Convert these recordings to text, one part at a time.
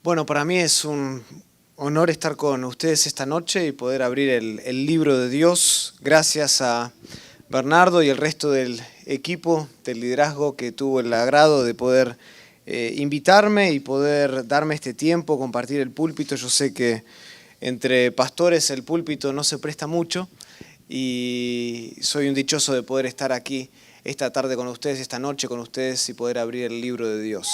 Bueno, para mí es un honor estar con ustedes esta noche y poder abrir el libro de Dios. Gracias a Bernardo y el resto del equipo del liderazgo que tuvo el agrado de poder invitarme y poder darme este tiempo, compartir el púlpito. Yo sé que entre pastores el púlpito no se presta mucho y soy un dichoso de poder estar aquí esta tarde con ustedes, esta noche con ustedes y poder abrir el libro de Dios.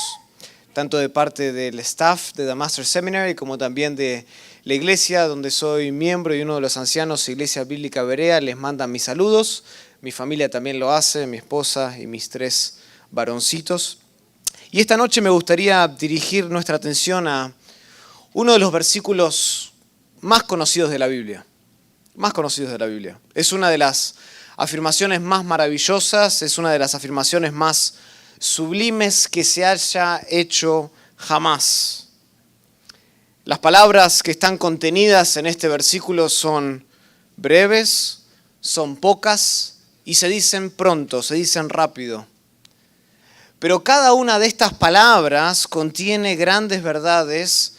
Tanto de parte del staff de The Master Seminary como también de la iglesia donde soy miembro y uno de los ancianos, Iglesia Bíblica Berea, les mandan mis saludos. Mi familia también lo hace, mi esposa y mis 3 varoncitos. Y esta noche me gustaría dirigir nuestra atención a uno de los versículos más conocidos de la Biblia. Más conocidos de la Biblia. Es una de las afirmaciones más maravillosas, es una de las afirmaciones más sublimes que se haya hecho jamás. Las palabras que están contenidas en este versículo son breves, son pocas y se dicen pronto, se dicen rápido. Pero cada una de estas palabras contiene grandes verdades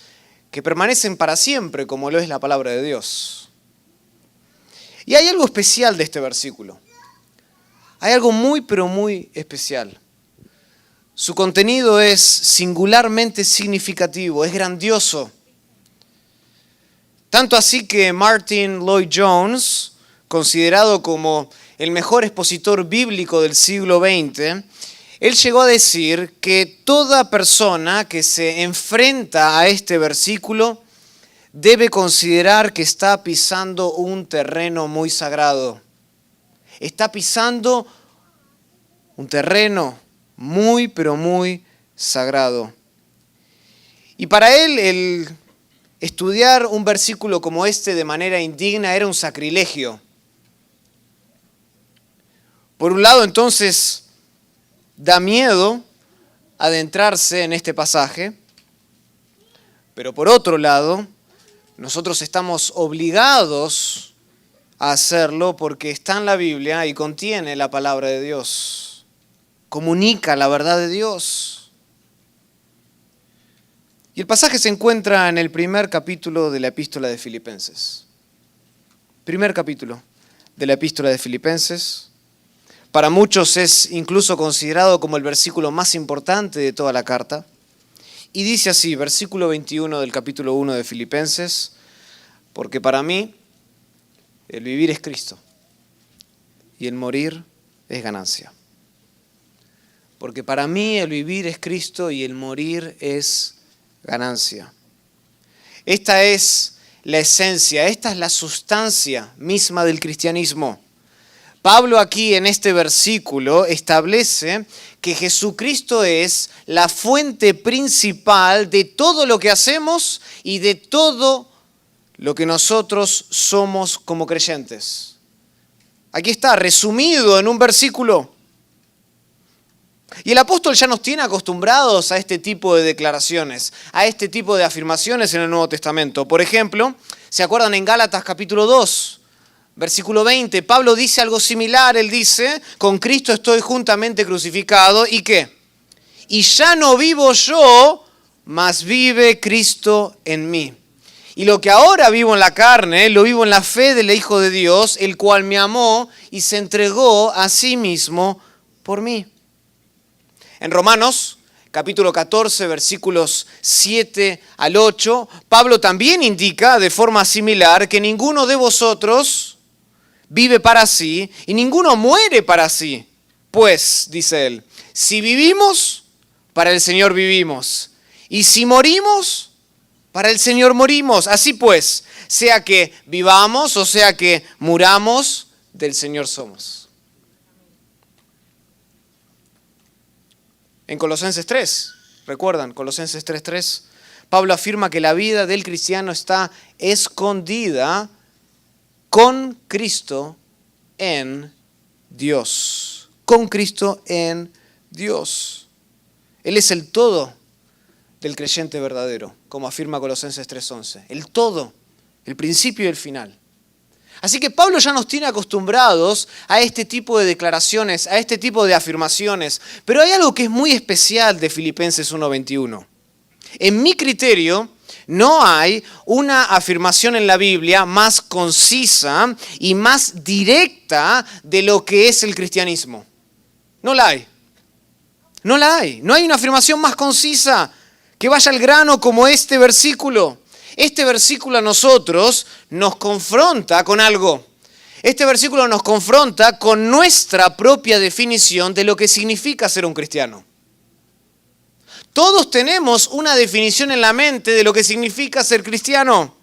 que permanecen para siempre, como lo es la palabra de Dios. Y hay algo especial de este versículo. Hay algo muy, pero muy especial. Su contenido es singularmente significativo, es grandioso. Tanto así que Martin Lloyd-Jones, considerado como el mejor expositor bíblico del siglo XX, él llegó a decir que toda persona que se enfrenta a este versículo debe considerar que está pisando un terreno muy sagrado. Está pisando un terreno muy, pero muy sagrado. Y para él, el estudiar un versículo como este de manera indigna era un sacrilegio. Por un lado, entonces, da miedo adentrarse en este pasaje, pero por otro lado, nosotros estamos obligados a hacerlo porque está en la Biblia y contiene la palabra de Dios. Comunica la verdad de Dios. Y el pasaje se encuentra en el primer capítulo de la epístola de Filipenses. Primer capítulo de la epístola de Filipenses. Para muchos es incluso considerado como el versículo más importante de toda la carta. Y dice así, versículo 21 del capítulo 1 de Filipenses, porque para mí el vivir es Cristo y el morir es ganancia. Porque para mí el vivir es Cristo y el morir es ganancia. Esta es la esencia, esta es la sustancia misma del cristianismo. Pablo aquí en este versículo establece que Jesucristo es la fuente principal de todo lo que hacemos y de todo lo que nosotros somos como creyentes. Aquí está, resumido en un versículo. Y el apóstol ya nos tiene acostumbrados a este tipo de declaraciones, a este tipo de afirmaciones en el Nuevo Testamento. Por ejemplo, ¿se acuerdan en Gálatas capítulo 2, versículo 20? Pablo dice algo similar, él dice, con Cristo estoy juntamente crucificado, ¿y qué? Y ya no vivo yo, mas vive Cristo en mí. Y lo que ahora vivo en la carne, lo vivo en la fe del Hijo de Dios, el cual me amó y se entregó a sí mismo por mí. En Romanos, capítulo 14, versículos 7 al 8, Pablo también indica de forma similar que ninguno de vosotros vive para sí y ninguno muere para sí. Pues, dice él, si vivimos, para el Señor vivimos. Y si morimos, para el Señor morimos. Así pues, sea que vivamos o sea que muramos, del Señor somos. En Colosenses 3, ¿recuerdan? Colosenses 3:3, Pablo afirma que la vida del cristiano está escondida con Cristo en Dios. Con Cristo en Dios. Él es el todo del creyente verdadero, como afirma Colosenses 3:11. El todo, el principio y el final. Así que Pablo ya nos tiene acostumbrados a este tipo de declaraciones, a este tipo de afirmaciones. Pero hay algo que es muy especial de Filipenses 1:21. En mi criterio, no hay una afirmación en la Biblia más concisa y más directa de lo que es el cristianismo. No la hay. No la hay. No hay una afirmación más concisa que vaya al grano como este versículo. Este versículo a nosotros nos confronta con algo. Este versículo nos confronta con nuestra propia definición de lo que significa ser un cristiano. Todos tenemos una definición en la mente de lo que significa ser cristiano.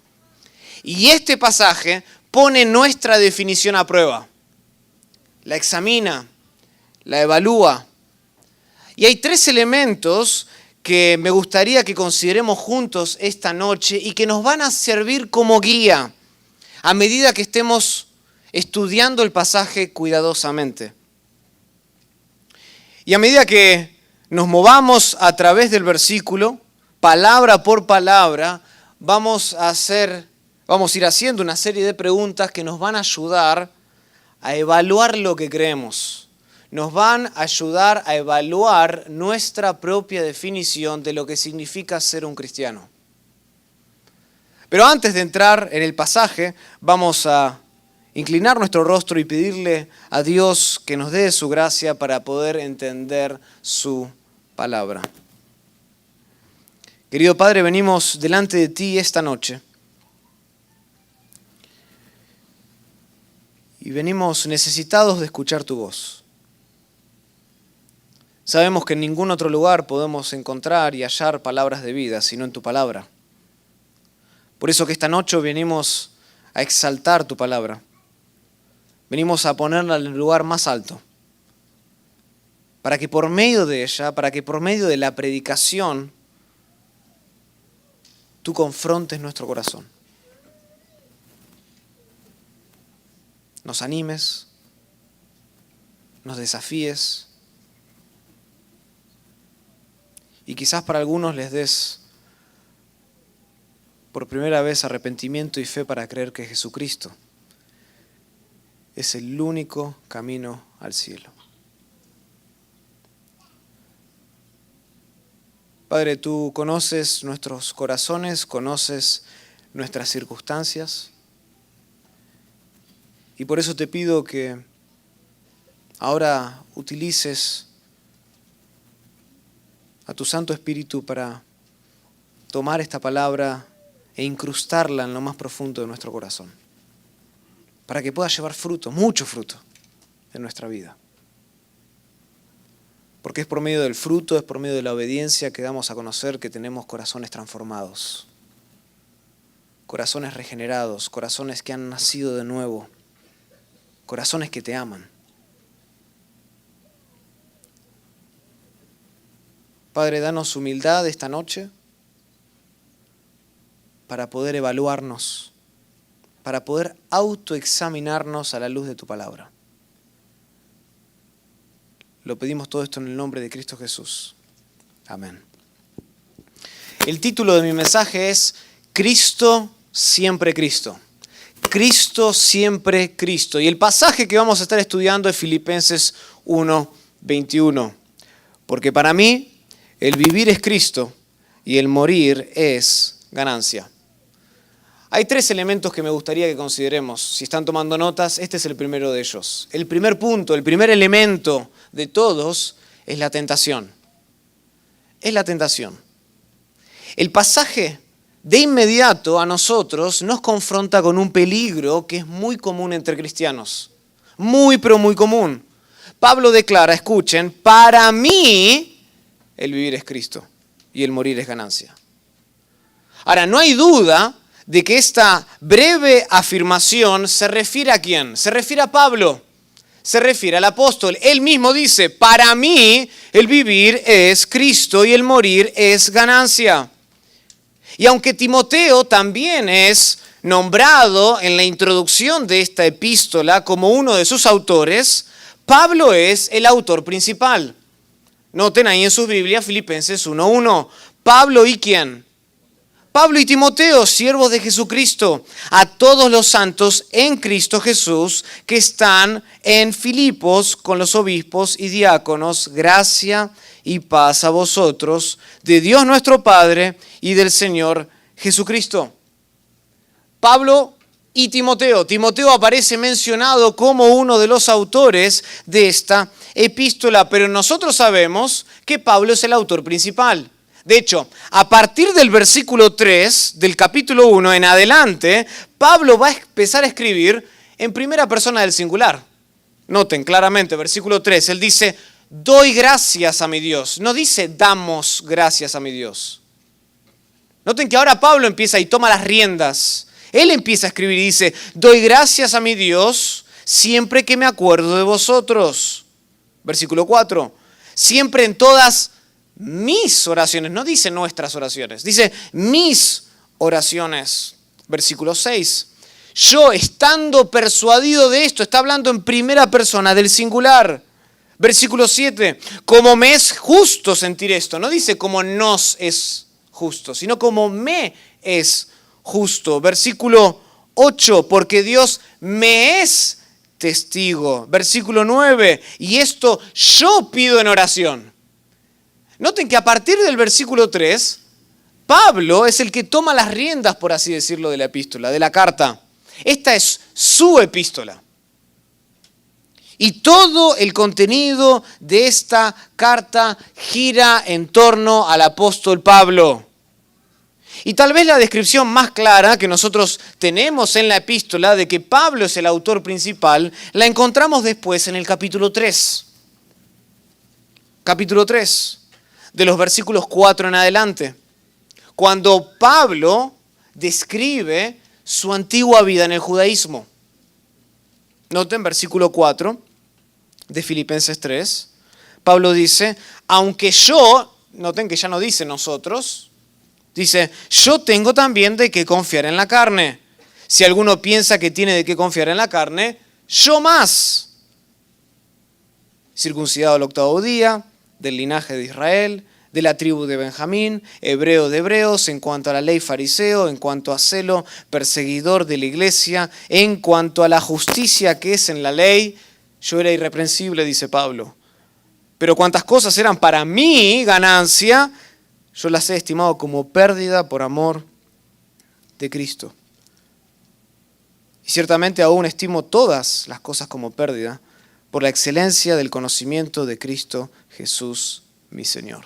Y este pasaje pone nuestra definición a prueba. La examina, la evalúa. Y hay 3 elementos que me gustaría que consideremos juntos esta noche y que nos van a servir como guía a medida que estemos estudiando el pasaje cuidadosamente. Y a medida que nos movamos a través del versículo, palabra por palabra, vamos a ir haciendo una serie de preguntas que nos van a ayudar a evaluar lo que creemos. Nos van a ayudar a evaluar nuestra propia definición de lo que significa ser un cristiano. Pero antes de entrar en el pasaje, vamos a inclinar nuestro rostro y pedirle a Dios que nos dé su gracia para poder entender su palabra. Querido Padre, venimos delante de ti esta noche y venimos necesitados de escuchar tu voz. Sabemos que en ningún otro lugar podemos encontrar y hallar palabras de vida, sino en tu palabra. Por eso que esta noche venimos a exaltar tu palabra. Venimos a ponerla en el lugar más alto. Para que por medio de ella, para que por medio de la predicación, tú confrontes nuestro corazón. Nos animes, nos desafíes. Y quizás para algunos les des por primera vez arrepentimiento y fe para creer que Jesucristo es el único camino al cielo. Padre, tú conoces nuestros corazones, conoces nuestras circunstancias, y por eso te pido que ahora utilices a tu Santo Espíritu para tomar esta palabra e incrustarla en lo más profundo de nuestro corazón, para que pueda llevar fruto, mucho fruto, en nuestra vida. Porque es por medio del fruto, es por medio de la obediencia que damos a conocer que tenemos corazones transformados, corazones regenerados, corazones que han nacido de nuevo, corazones que te aman. Padre, danos humildad esta noche para poder evaluarnos, para poder autoexaminarnos a la luz de tu palabra. Lo pedimos todo esto en el nombre de Cristo Jesús. Amén. El título de mi mensaje es Cristo, siempre Cristo. Cristo, siempre Cristo. Y el pasaje que vamos a estar estudiando es Filipenses 1:21. Porque para mí, el vivir es Cristo y el morir es ganancia. Hay 3 elementos que me gustaría que consideremos. Si están tomando notas, este es el primero de ellos. El primer punto, el primer elemento de todos es la tentación. Es la tentación. El pasaje de inmediato a nosotros nos confronta con un peligro que es muy común entre cristianos. Muy, pero muy común. Pablo declara, escuchen, para mí el vivir es Cristo y el morir es ganancia. Ahora, no hay duda de que esta breve afirmación se refiere a quién. Se refiere a Pablo, se refiere al apóstol. Él mismo dice, para mí el vivir es Cristo y el morir es ganancia. Y aunque Timoteo también es nombrado en la introducción de esta epístola como uno de sus autores, Pablo es el autor principal. Noten ahí en sus Biblias Filipenses 1:1. Pablo, ¿y quién? Pablo y Timoteo, siervos de Jesucristo, a todos los santos en Cristo Jesús que están en Filipos con los obispos y diáconos, gracia y paz a vosotros, de Dios nuestro Padre y del Señor Jesucristo. Pablo y Timoteo. Timoteo aparece mencionado como uno de los autores de esta epístola, pero nosotros sabemos que Pablo es el autor principal. De hecho, a partir del versículo 3 del capítulo 1 en adelante, Pablo va a empezar a escribir en primera persona del singular. Noten claramente, versículo 3, él dice, doy gracias a mi Dios. No dice, damos gracias a mi Dios. Noten que ahora Pablo empieza y toma las riendas. Él empieza a escribir y dice, doy gracias a mi Dios siempre que me acuerdo de vosotros. Versículo 4, siempre en todas mis oraciones, no dice nuestras oraciones, dice mis oraciones. Versículo 6, yo estando persuadido de esto, está hablando en primera persona del singular. Versículo 7, como me es justo sentir esto, no dice como nos es justo, sino como me es justo. Versículo 8, porque Dios me es testigo. Versículo 9, y esto yo pido en oración. Noten que a partir del versículo 3, Pablo es el que toma las riendas, por así decirlo, de la epístola, de la carta. Esta es su epístola. Y todo el contenido de esta carta gira en torno al apóstol Pablo. Y tal vez la descripción más clara que nosotros tenemos en la epístola de que Pablo es el autor principal, la encontramos después en el capítulo 3. Capítulo 3. De los versículos 4 en adelante, cuando Pablo describe su antigua vida en el judaísmo. Noten versículo 4 de Filipenses 3, Pablo dice, aunque yo, noten que ya no dice nosotros, dice, yo tengo también de qué confiar en la carne. Si alguno piensa que tiene de qué confiar en la carne, yo más. Circuncidado al 8º día, del linaje de Israel, de la tribu de Benjamín, hebreo de hebreos, en cuanto a la ley fariseo, en cuanto a celo, perseguidor de la iglesia, en cuanto a la justicia que es en la ley, yo era irreprensible, dice Pablo. Pero cuantas cosas eran para mí ganancia, yo las he estimado como pérdida por amor de Cristo. Y ciertamente aún estimo todas las cosas como pérdida, por la excelencia del conocimiento de Cristo Jesús, mi Señor.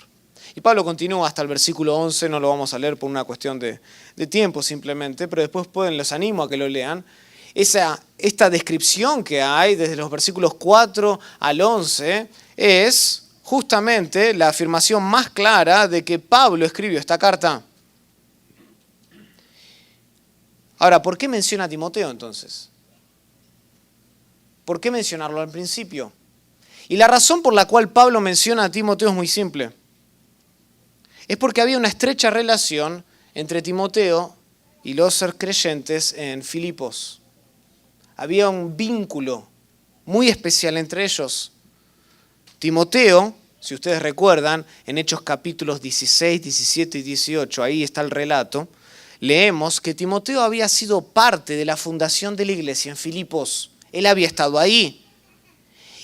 Y Pablo continúa hasta el versículo 11, no lo vamos a leer por una cuestión de tiempo simplemente, pero después los animo a que lo lean. Esta descripción que hay desde los versículos 4 al 11 es justamente la afirmación más clara de que Pablo escribió esta carta. Ahora, ¿por qué menciona a Timoteo entonces? ¿Por qué mencionarlo al principio? Y la razón por la cual Pablo menciona a Timoteo es muy simple. Es porque había una estrecha relación entre Timoteo y los creyentes en Filipos. Había un vínculo muy especial entre ellos. Timoteo, si ustedes recuerdan, en Hechos capítulos 16, 17 y 18, ahí está el relato, leemos que Timoteo había sido parte de la fundación de la iglesia en Filipos. Él había estado ahí.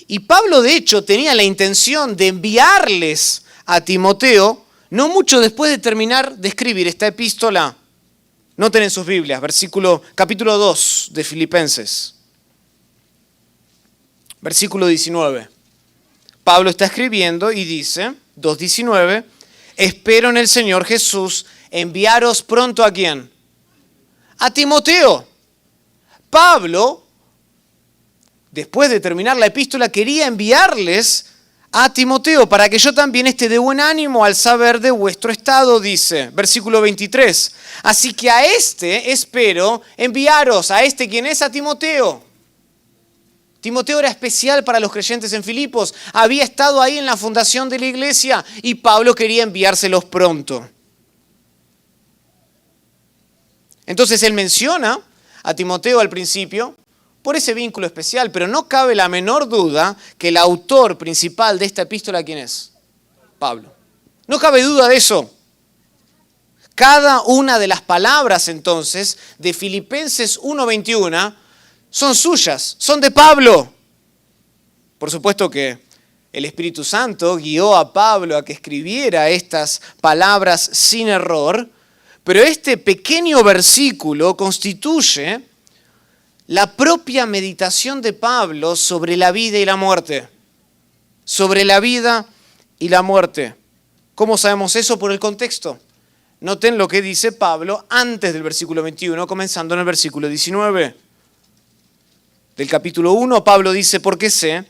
Y Pablo, de hecho, tenía la intención de enviarles a Timoteo, no mucho después de terminar de escribir esta epístola. Noten en sus Biblias, capítulo 2 de Filipenses. Versículo 19. Pablo está escribiendo y dice, 2:19, espero en el Señor Jesús enviaros pronto ¿a quién? A Timoteo. Pablo, después de terminar la epístola, quería enviarles a Timoteo para que yo también esté de buen ánimo al saber de vuestro estado, dice. Versículo 23. Así que a este espero enviaros, a este quien es, a Timoteo. Timoteo era especial para los creyentes en Filipos, había estado ahí en la fundación de la iglesia y Pablo quería enviárselos pronto. Entonces él menciona a Timoteo al principio por ese vínculo especial, pero no cabe la menor duda que el autor principal de esta epístola, ¿quién es? Pablo. No cabe duda de eso. Cada una de las palabras entonces de Filipenses 1:21 son suyas, son de Pablo. Por supuesto que el Espíritu Santo guió a Pablo a que escribiera estas palabras sin error, pero este pequeño versículo constituye la propia meditación de Pablo sobre la vida y la muerte. Sobre la vida y la muerte. ¿Cómo sabemos eso? Por el contexto. Noten lo que dice Pablo antes del versículo 21, comenzando en el versículo 19. Del capítulo 1, Pablo dice, porque sé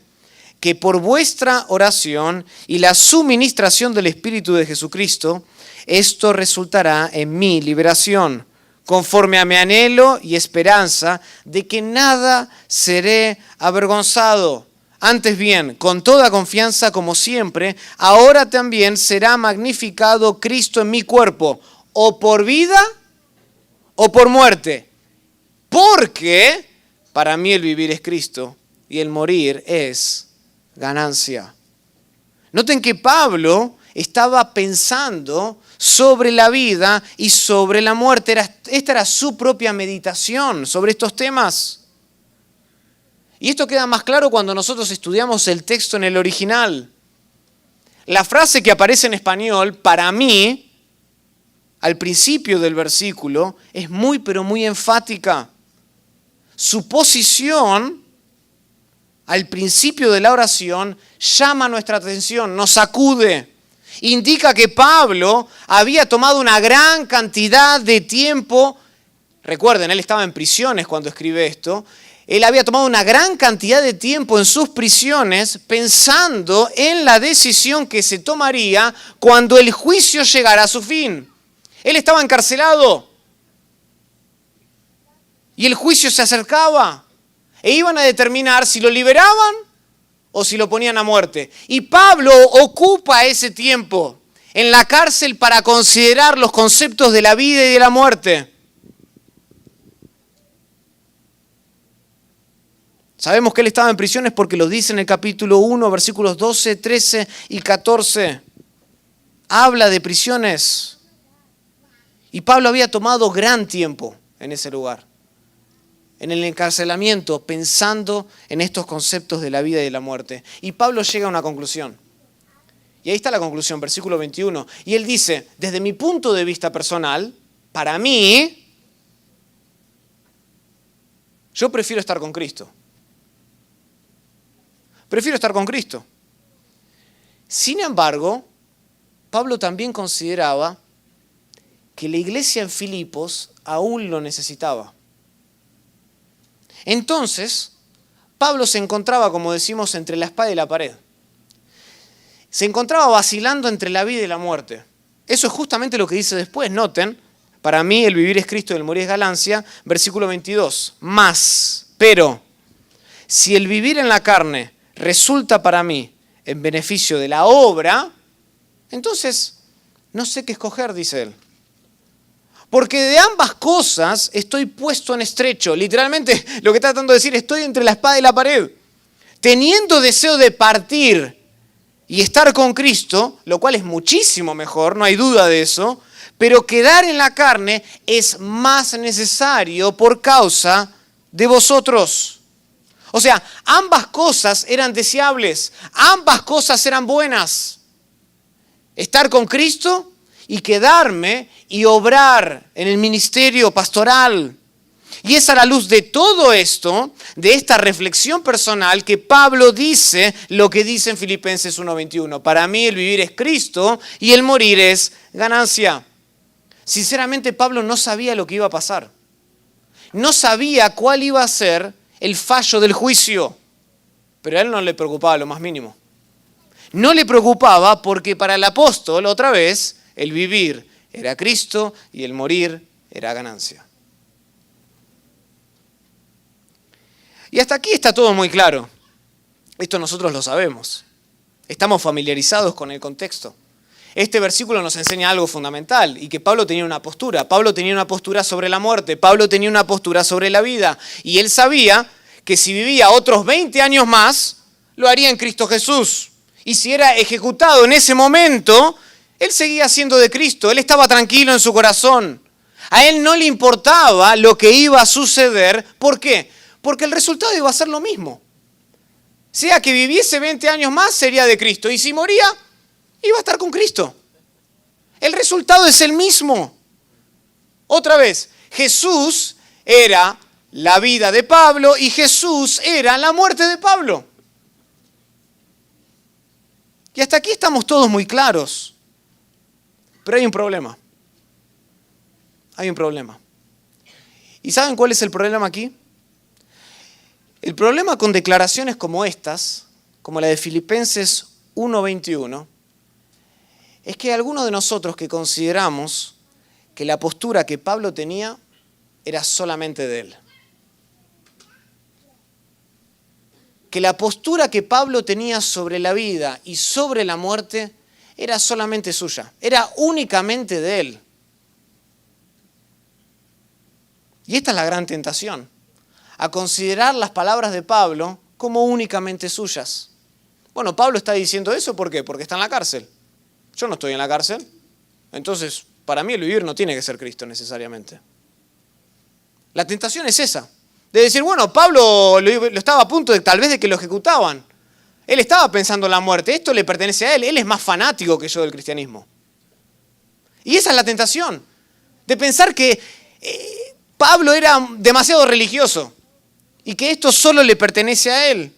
que por vuestra oración y la suministración del Espíritu de Jesucristo, esto resultará en mi liberación, conforme a mi anhelo y esperanza de que nada seré avergonzado. Antes bien, con toda confianza, como siempre, ahora también será magnificado Cristo en mi cuerpo, o por vida o por muerte. Porque para mí el vivir es Cristo y el morir es ganancia. Noten que Pablo estaba pensando sobre la vida y sobre la muerte. Esta era su propia meditación sobre estos temas. Y esto queda más claro cuando nosotros estudiamos el texto en el original. La frase que aparece en español, para mí, al principio del versículo, es muy pero muy enfática. Su posición al principio de la oración llama nuestra atención, nos sacude. Indica que Pablo había tomado una gran cantidad de tiempo. Recuerden, él estaba en prisiones cuando escribe esto. Él había tomado una gran cantidad de tiempo en sus prisiones pensando en la decisión que se tomaría cuando el juicio llegara a su fin. Él estaba encarcelado y el juicio se acercaba e iban a determinar si lo liberaban o si lo ponían a muerte. Y Pablo ocupa ese tiempo en la cárcel para considerar los conceptos de la vida y de la muerte. Sabemos que él estaba en prisiones porque lo dice en el capítulo 1, versículos 12, 13 y 14. Habla de prisiones. Y Pablo había tomado gran tiempo en ese lugar, en el encarcelamiento, pensando en estos conceptos de la vida y de la muerte. Y Pablo llega a una conclusión. Y ahí está la conclusión, versículo 21. Y él dice, desde mi punto de vista personal, para mí, yo prefiero estar con Cristo. Prefiero estar con Cristo. Sin embargo, Pablo también consideraba que la iglesia en Filipos aún lo necesitaba. Entonces, Pablo se encontraba, como decimos, entre la espada y la pared. Se encontraba vacilando entre la vida y la muerte. Eso es justamente lo que dice después. Noten, para mí el vivir es Cristo y el morir es ganancia. Versículo 22. Pero, si el vivir en la carne resulta para mí en beneficio de la obra, entonces no sé qué escoger, dice él. Porque de ambas cosas estoy puesto en estrecho. Literalmente lo que está tratando de decir, estoy entre la espada y la pared. Teniendo deseo de partir y estar con Cristo, lo cual es muchísimo mejor, no hay duda de eso, pero quedar en la carne es más necesario por causa de vosotros. O sea, ambas cosas eran deseables, ambas cosas eran buenas. Estar con Cristo y quedarme y obrar en el ministerio pastoral. Y es a la luz de todo esto, de esta reflexión personal, que Pablo dice lo que dice en Filipenses 1:21. Para mí el vivir es Cristo y el morir es ganancia. Sinceramente, Pablo no sabía lo que iba a pasar. No sabía cuál iba a ser el fallo del juicio, pero a él no le preocupaba lo más mínimo. No le preocupaba porque para el apóstol, otra vez, el vivir era Cristo y el morir era ganancia. Y hasta aquí está todo muy claro. Esto nosotros lo sabemos. Estamos familiarizados con el contexto. Este versículo nos enseña algo fundamental y que Pablo tenía una postura. Pablo tenía una postura sobre la muerte. Pablo tenía una postura sobre la vida. Y él sabía que si vivía otros 20 años más, lo haría en Cristo Jesús. Y si era ejecutado en ese momento, Él seguía siendo de Cristo, él estaba tranquilo en su corazón. A él no le importaba lo que iba a suceder. ¿Por qué? Porque el resultado iba a ser lo mismo. Sea que viviese 20 años más, sería de Cristo. Y si moría, iba a estar con Cristo. El resultado es el mismo. Otra vez, Jesús era la vida de Pablo y Jesús era la muerte de Pablo. Y hasta aquí estamos todos muy claros. Pero hay un problema. Hay un problema. ¿Y saben cuál es el problema aquí? El problema con declaraciones como estas, como la de Filipenses 1:21, es que algunos de nosotros que consideramos que la postura que Pablo tenía era solamente de él. Que la postura que Pablo tenía sobre la vida y sobre la muerte era solamente suya, era únicamente de él. Y esta es la gran tentación, a considerar las palabras de Pablo como únicamente suyas. Bueno, Pablo está diciendo eso, ¿por qué? Porque está en la cárcel. Yo no estoy en la cárcel, entonces para mí el vivir no tiene que ser Cristo necesariamente. La tentación es esa, de decir, bueno, Pablo lo estaba a punto de tal vez de que lo ejecutaban. Él estaba pensando en la muerte, esto le pertenece a él es más fanático que yo del cristianismo. Y esa es la tentación, de pensar que Pablo era demasiado religioso y que esto solo le pertenece a él.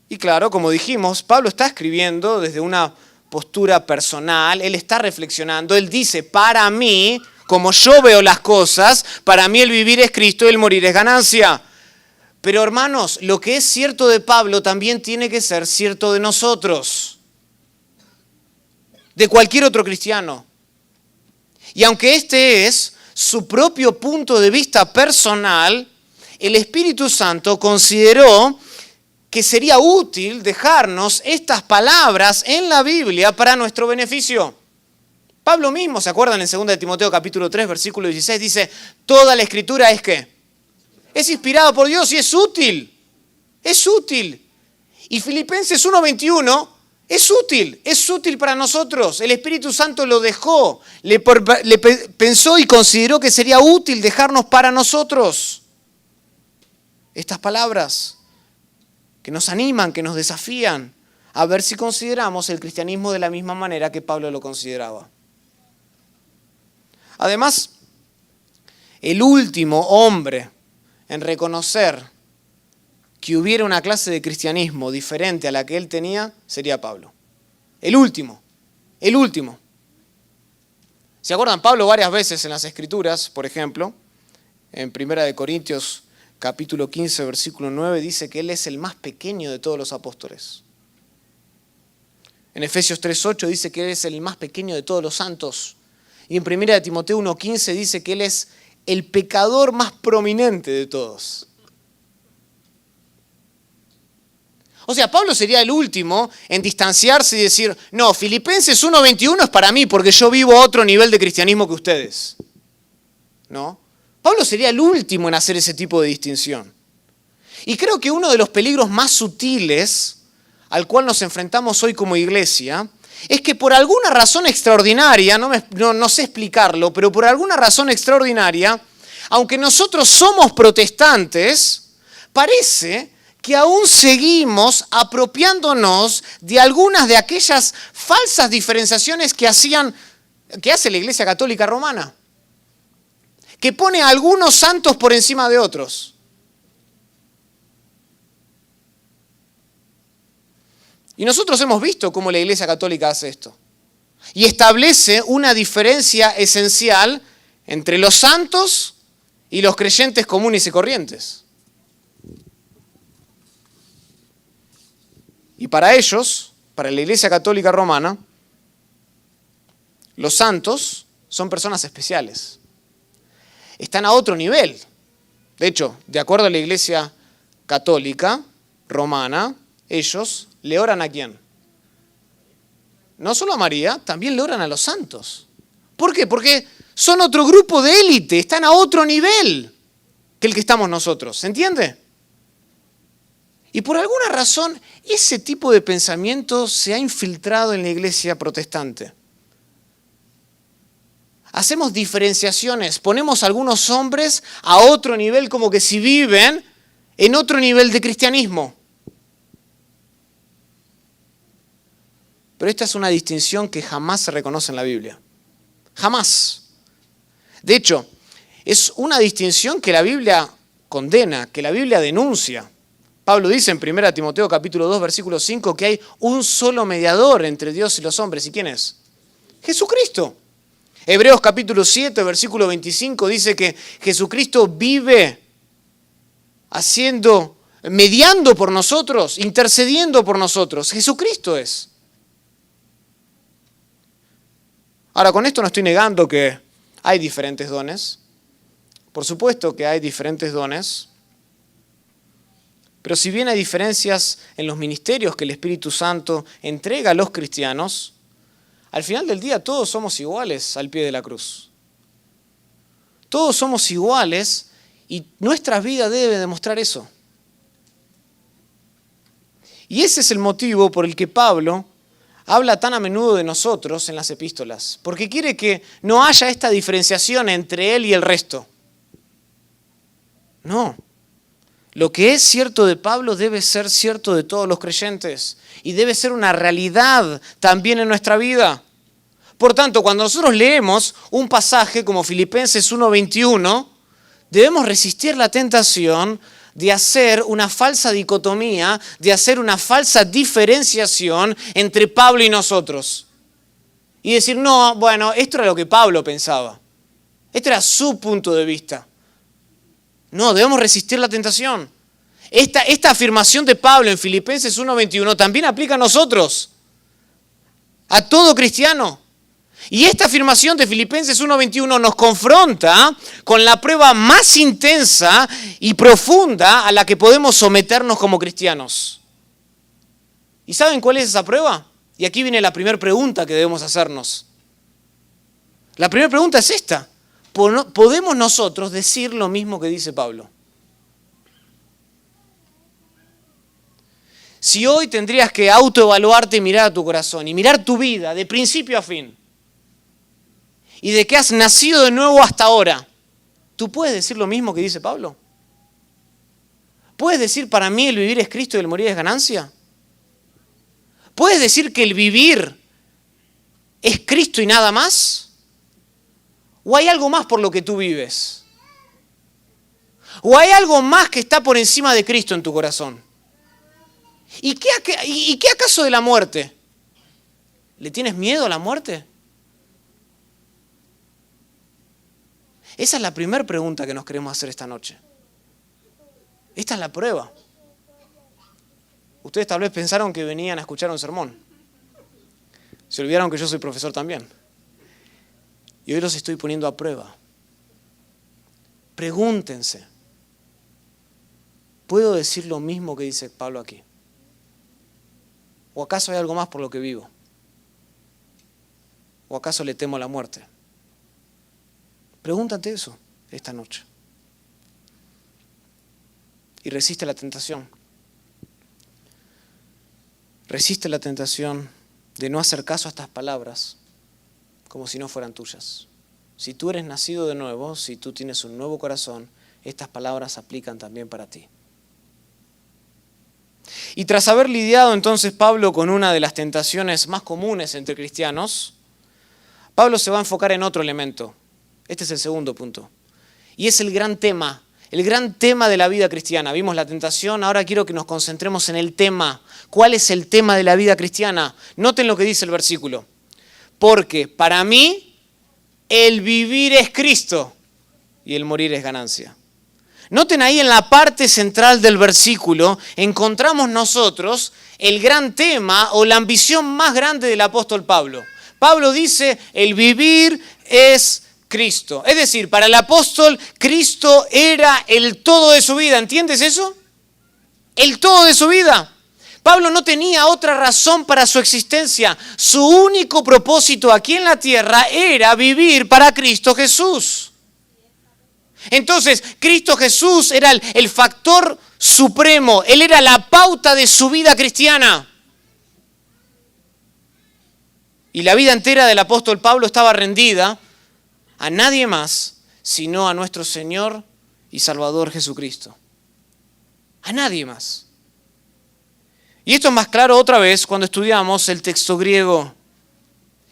Y claro, como dijimos, Pablo está escribiendo desde una postura personal, él está reflexionando, él dice, para mí, como yo veo las cosas, para mí el vivir es Cristo y el morir es ganancia. Pero hermanos, lo que es cierto de Pablo también tiene que ser cierto de nosotros, de cualquier otro cristiano. Y aunque este es su propio punto de vista personal, el Espíritu Santo consideró que sería útil dejarnos estas palabras en la Biblia para nuestro beneficio. Pablo mismo, ¿se acuerdan? En 2 de Timoteo capítulo 3, versículo 16, dice, toda la Escritura es ¿qué? Es inspirada por Dios y es útil. Es útil. Y Filipenses 1:21 es útil para nosotros. El Espíritu Santo lo dejó, le pensó y consideró que sería útil dejarnos para nosotros estas palabras que nos animan, que nos desafían a ver si consideramos el cristianismo de la misma manera que Pablo lo consideraba. Además, el último hombre en reconocer que hubiera una clase de cristianismo diferente a la que él tenía, sería Pablo. El último. ¿Se acuerdan? Pablo varias veces en las Escrituras, por ejemplo, en 1 Corintios capítulo 15, versículo 9, dice que él es el más pequeño de todos los apóstoles. En Efesios 3:8 dice que él es el más pequeño de todos los santos. Y en 1 Timoteo 1:15 dice que él es el pecador más prominente de todos. O sea, Pablo sería el último en distanciarse y decir, no, Filipenses 1:21 es para mí porque yo vivo a otro nivel de cristianismo que ustedes. ¿No? Pablo sería el último en hacer ese tipo de distinción. Y creo que uno de los peligros más sutiles al cual nos enfrentamos hoy como iglesia es que por alguna razón extraordinaria, no sé explicarlo, pero por alguna razón extraordinaria, aunque nosotros somos protestantes, parece que aún seguimos apropiándonos de algunas de aquellas falsas diferenciaciones que hace la Iglesia Católica Romana, que pone a algunos santos por encima de otros. Y nosotros hemos visto cómo la Iglesia Católica hace esto. Y establece una diferencia esencial entre los santos y los creyentes comunes y corrientes. Y para ellos, para la Iglesia Católica Romana, los santos son personas especiales. Están a otro nivel. De hecho, de acuerdo a la Iglesia Católica Romana, ellos le oran ¿a quién? No solo a María, también le oran a los santos. ¿Por qué? Porque son otro grupo de élite, están a otro nivel que el que estamos nosotros. ¿Se entiende? Y por alguna razón, ese tipo de pensamiento se ha infiltrado en la iglesia protestante. Hacemos diferenciaciones, ponemos a algunos hombres a otro nivel como que si viven en otro nivel de cristianismo. Pero esta es una distinción que jamás se reconoce en la Biblia. Jamás. De hecho, es una distinción que la Biblia condena, que la Biblia denuncia. Pablo dice en 1 Timoteo capítulo 2, versículo 5, que hay un solo mediador entre Dios y los hombres. ¿Y quién es? Jesucristo. Hebreos capítulo 7, versículo 25 dice que Jesucristo vive mediando por nosotros, intercediendo por nosotros. Jesucristo es. Ahora, con esto no estoy negando que hay diferentes dones. Por supuesto que hay diferentes dones. Pero si bien hay diferencias en los ministerios que el Espíritu Santo entrega a los cristianos, al final del día todos somos iguales al pie de la cruz. Todos somos iguales y nuestra vida debe demostrar eso. Y ese es el motivo por el que Pablo habla tan a menudo de nosotros en las epístolas, porque quiere que no haya esta diferenciación entre él y el resto. No. Lo que es cierto de Pablo debe ser cierto de todos los creyentes y debe ser una realidad también en nuestra vida. Por tanto, cuando nosotros leemos un pasaje como Filipenses 1:21, debemos resistir la tentación de hacer una falsa dicotomía, de hacer una falsa diferenciación entre Pablo y nosotros. Y decir, no, bueno, esto era lo que Pablo pensaba. Este era su punto de vista. No, debemos resistir la tentación. Esta afirmación de Pablo en Filipenses 1:21 también aplica a nosotros, a todo cristiano. Y esta afirmación de Filipenses 1:21 nos confronta con la prueba más intensa y profunda a la que podemos someternos como cristianos. ¿Y saben cuál es esa prueba? Y aquí viene la primera pregunta que debemos hacernos. La primera pregunta es esta. ¿Podemos nosotros decir lo mismo que dice Pablo? Si hoy tendrías que autoevaluarte y mirar a tu corazón y mirar tu vida de principio a fin y de que has nacido de nuevo hasta ahora, ¿tú puedes decir lo mismo que dice Pablo? ¿Puedes decir para mí el vivir es Cristo y el morir es ganancia? ¿Puedes decir que el vivir es Cristo y nada más? ¿O hay algo más por lo que tú vives? ¿O hay algo más que está por encima de Cristo en tu corazón? ¿Y qué acaso de la muerte? ¿Le tienes miedo a la muerte? Esa es la primera pregunta que nos queremos hacer esta noche. Esta es la prueba. Ustedes tal vez pensaron que venían a escuchar un sermón. Se olvidaron que yo soy profesor también. Y hoy los estoy poniendo a prueba. Pregúntense, ¿puedo decir lo mismo que dice Pablo aquí? ¿O acaso hay algo más por lo que vivo? ¿O acaso le temo a la muerte? Pregúntate eso esta noche. Y resiste la tentación. Resiste la tentación de no hacer caso a estas palabras como si no fueran tuyas. Si tú eres nacido de nuevo, si tú tienes un nuevo corazón, estas palabras aplican también para ti. Y tras haber lidiado entonces Pablo con una de las tentaciones más comunes entre cristianos, Pablo se va a enfocar en otro elemento. Este es el segundo punto. Y es el gran tema de la vida cristiana. Vimos la tentación, ahora quiero que nos concentremos en el tema. ¿Cuál es el tema de la vida cristiana? Noten lo que dice el versículo. Porque para mí el vivir es Cristo y el morir es ganancia. Noten ahí en la parte central del versículo, encontramos nosotros el gran tema o la ambición más grande del apóstol Pablo. Pablo dice, el vivir es Cristo. Es decir, para el apóstol, Cristo era el todo de su vida. ¿Entiendes eso? El todo de su vida. Pablo no tenía otra razón para su existencia. Su único propósito aquí en la tierra era vivir para Cristo Jesús. Entonces, Cristo Jesús era el factor supremo. Él era la pauta de su vida cristiana. Y la vida entera del apóstol Pablo estaba rendida a nadie más, sino a nuestro Señor y Salvador Jesucristo. A nadie más. Y esto es más claro otra vez cuando estudiamos el texto griego.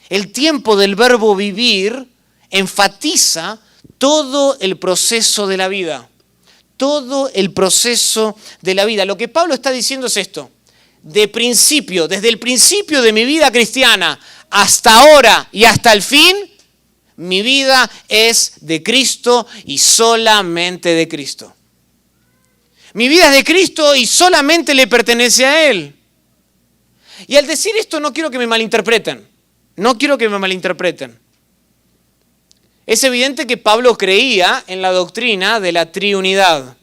El tiempo del verbo vivir enfatiza todo el proceso de la vida. Todo el proceso de la vida. Lo que Pablo está diciendo es esto. De principio, desde el principio de mi vida cristiana hasta ahora y hasta el fin, mi vida es de Cristo y solamente de Cristo. Mi vida es de Cristo y solamente le pertenece a Él. Y al decir esto no quiero que me malinterpreten. No quiero que me malinterpreten. Es evidente que Pablo creía en la doctrina de la triunidad.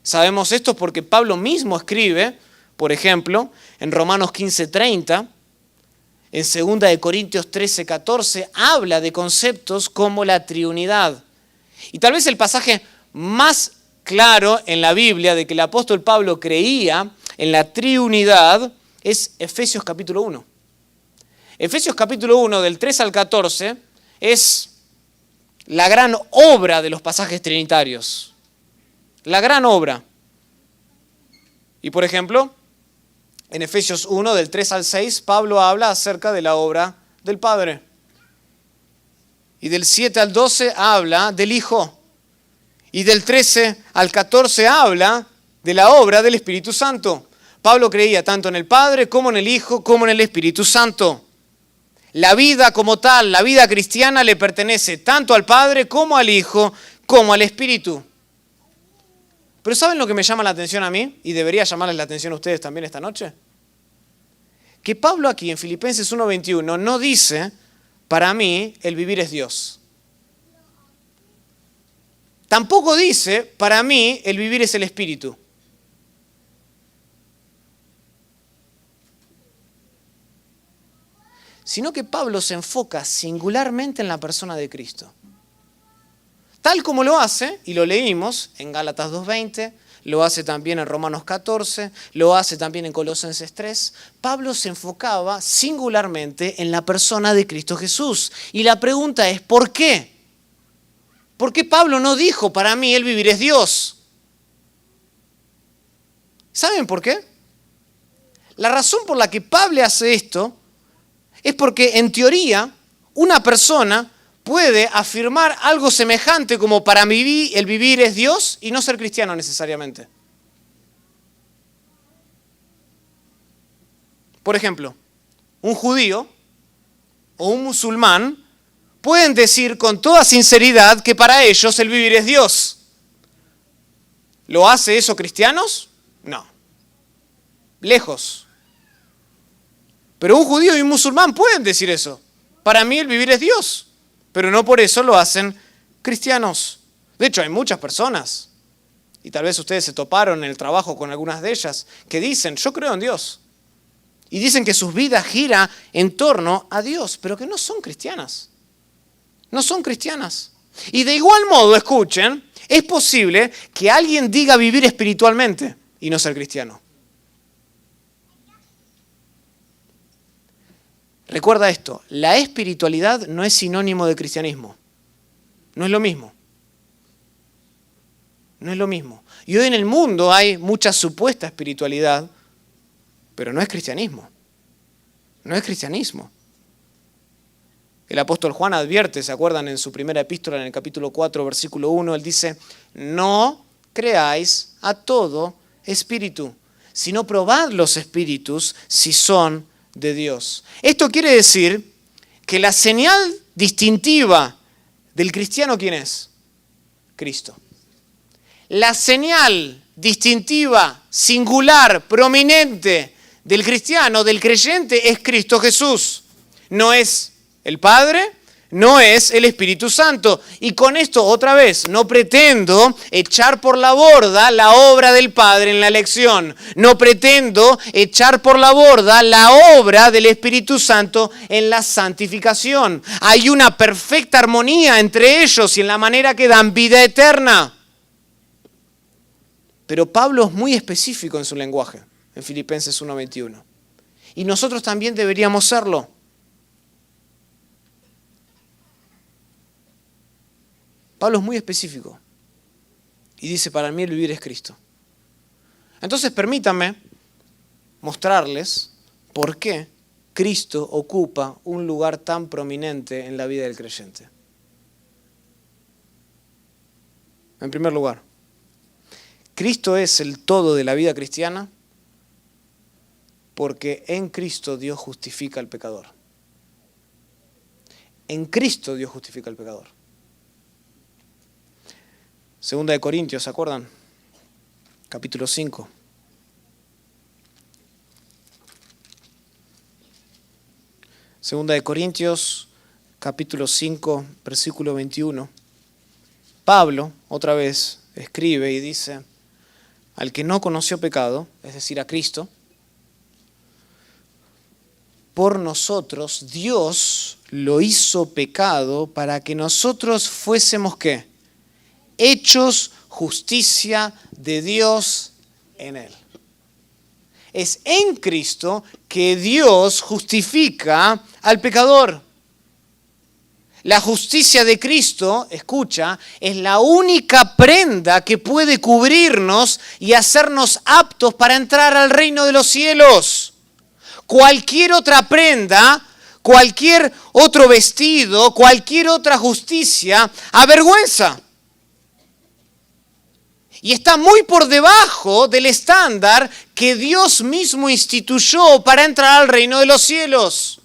Sabemos esto porque Pablo mismo escribe, por ejemplo, en Romanos 15:30, en 2 Corintios 13:14, habla de conceptos como la triunidad. Y tal vez el pasaje más claro en la Biblia de que el apóstol Pablo creía en la triunidad es Efesios capítulo 1. Efesios capítulo 1, del 3 al 14, es la gran obra de los pasajes trinitarios. La gran obra. Y por ejemplo, en Efesios 1, del 3 al 6, Pablo habla acerca de la obra del Padre. Y del 7 al 12 habla del Hijo. Y del 13 al 14 habla de la obra del Espíritu Santo. Pablo creía tanto en el Padre como en el Hijo como en el Espíritu Santo. La vida como tal, la vida cristiana le pertenece tanto al Padre como al Hijo como al Espíritu. Pero ¿saben lo que me llama la atención a mí? Y debería llamarles la atención a ustedes también esta noche. Que Pablo aquí en Filipenses 1:21 no dice, para mí el vivir es Dios. Tampoco dice, para mí el vivir es el Espíritu. Sino que Pablo se enfoca singularmente en la persona de Cristo. Tal como lo hace, y lo leímos en Gálatas 2:20, lo hace también en Romanos 14, lo hace también en Colosenses 3, Pablo se enfocaba singularmente en la persona de Cristo Jesús. Y la pregunta es, ¿por qué? ¿Por qué Pablo no dijo, para mí el vivir es Dios? ¿Saben por qué? La razón por la que Pablo hace esto es porque, en teoría, una persona puede afirmar algo semejante como para mí el vivir es Dios y no ser cristiano necesariamente. Por ejemplo, un judío o un musulmán pueden decir con toda sinceridad que para ellos el vivir es Dios. ¿Lo hace eso cristianos? No. Lejos. Pero un judío y un musulmán pueden decir eso. Para mí el vivir es Dios. Pero no por eso lo hacen cristianos. De hecho, hay muchas personas, y tal vez ustedes se toparon en el trabajo con algunas de ellas, que dicen, yo creo en Dios. Y dicen que sus vidas giran en torno a Dios, pero que no son cristianas. No son cristianas. Y de igual modo, escuchen, es posible que alguien diga vivir espiritualmente y no ser cristiano. Recuerda esto, la espiritualidad no es sinónimo de cristianismo. No es lo mismo. No es lo mismo. Y hoy en el mundo hay mucha supuesta espiritualidad, pero no es cristianismo. No es cristianismo. El apóstol Juan advierte, ¿se acuerdan? En su primera epístola, en el capítulo 4, versículo 1, él dice, no creáis a todo espíritu, sino probad los espíritus si son de Dios. Esto quiere decir que la señal distintiva del cristiano, ¿quién es? Cristo. La señal distintiva, singular, prominente del cristiano, del creyente, es Cristo Jesús. No es el Padre, no es el Espíritu Santo. Y con esto, otra vez, no pretendo echar por la borda la obra del Padre en la elección. No pretendo echar por la borda la obra del Espíritu Santo en la santificación. Hay una perfecta armonía entre ellos y en la manera que dan vida eterna. Pero Pablo es muy específico en su lenguaje, en Filipenses 1:21. Y nosotros también deberíamos serlo. Pablo es muy específico. Y dice, para mí el vivir es Cristo. Entonces permítanme mostrarles por qué Cristo ocupa un lugar tan prominente en la vida del creyente. En primer lugar, Cristo es el todo de la vida cristiana porque en Cristo Dios justifica al pecador. En Cristo Dios justifica al pecador. Segunda de Corintios, ¿se acuerdan? Capítulo 5. Segunda de Corintios, capítulo 5, versículo 21. Pablo, otra vez, escribe y dice, al que no conoció pecado, es decir, a Cristo, por nosotros Dios lo hizo pecado para que nosotros fuésemos, ¿qué? Hechos justicia de Dios en él. Es en Cristo que Dios justifica al pecador. La justicia de Cristo, escucha, es la única prenda que puede cubrirnos y hacernos aptos para entrar al reino de los cielos. Cualquier otra prenda, cualquier otro vestido, cualquier otra justicia, avergüenza. Y está muy por debajo del estándar que Dios mismo instituyó para entrar al reino de los cielos.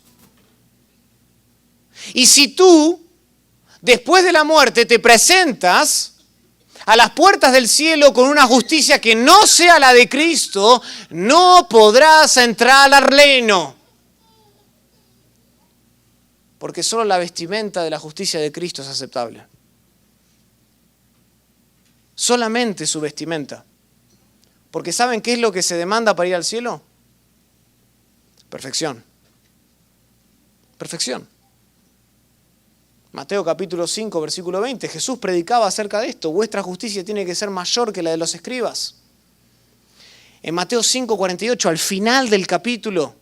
Y si tú, después de la muerte, te presentas a las puertas del cielo con una justicia que no sea la de Cristo, no podrás entrar al reino. Porque solo la vestimenta de la justicia de Cristo es aceptable. Solamente su vestimenta. Porque ¿saben qué es lo que se demanda para ir al cielo? Perfección. Perfección. Mateo capítulo 5, versículo 20. Jesús predicaba acerca de esto. Vuestra justicia tiene que ser mayor que la de los escribas. En Mateo 5, 48, al final del capítulo,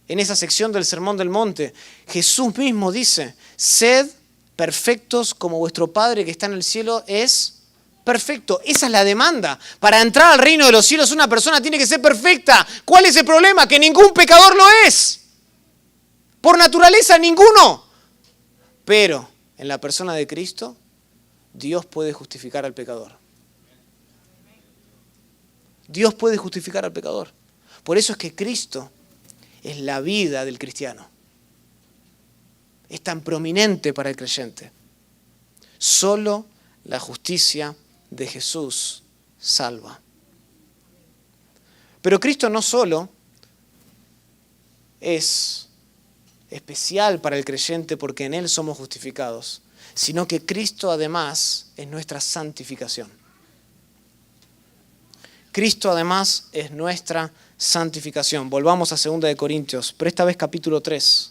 en esa sección del Sermón del Monte, Jesús mismo dice, sed perfectos como vuestro Padre que está en el cielo es perfecto. Esa es la demanda. Para entrar al reino de los cielos una persona tiene que ser perfecta. ¿Cuál es el problema? Que ningún pecador lo es. Por naturaleza ninguno. Pero en la persona de Cristo, Dios puede justificar al pecador. Dios puede justificar al pecador. Por eso es que Cristo es la vida del cristiano. Es tan prominente para el creyente. Solo la justicia de Jesús salva. Pero Cristo no solo es especial para el creyente porque en Él somos justificados, sino que Cristo además es nuestra santificación. Cristo además es nuestra santificación. Volvamos a 2 de Corintios, pero esta vez capítulo 3.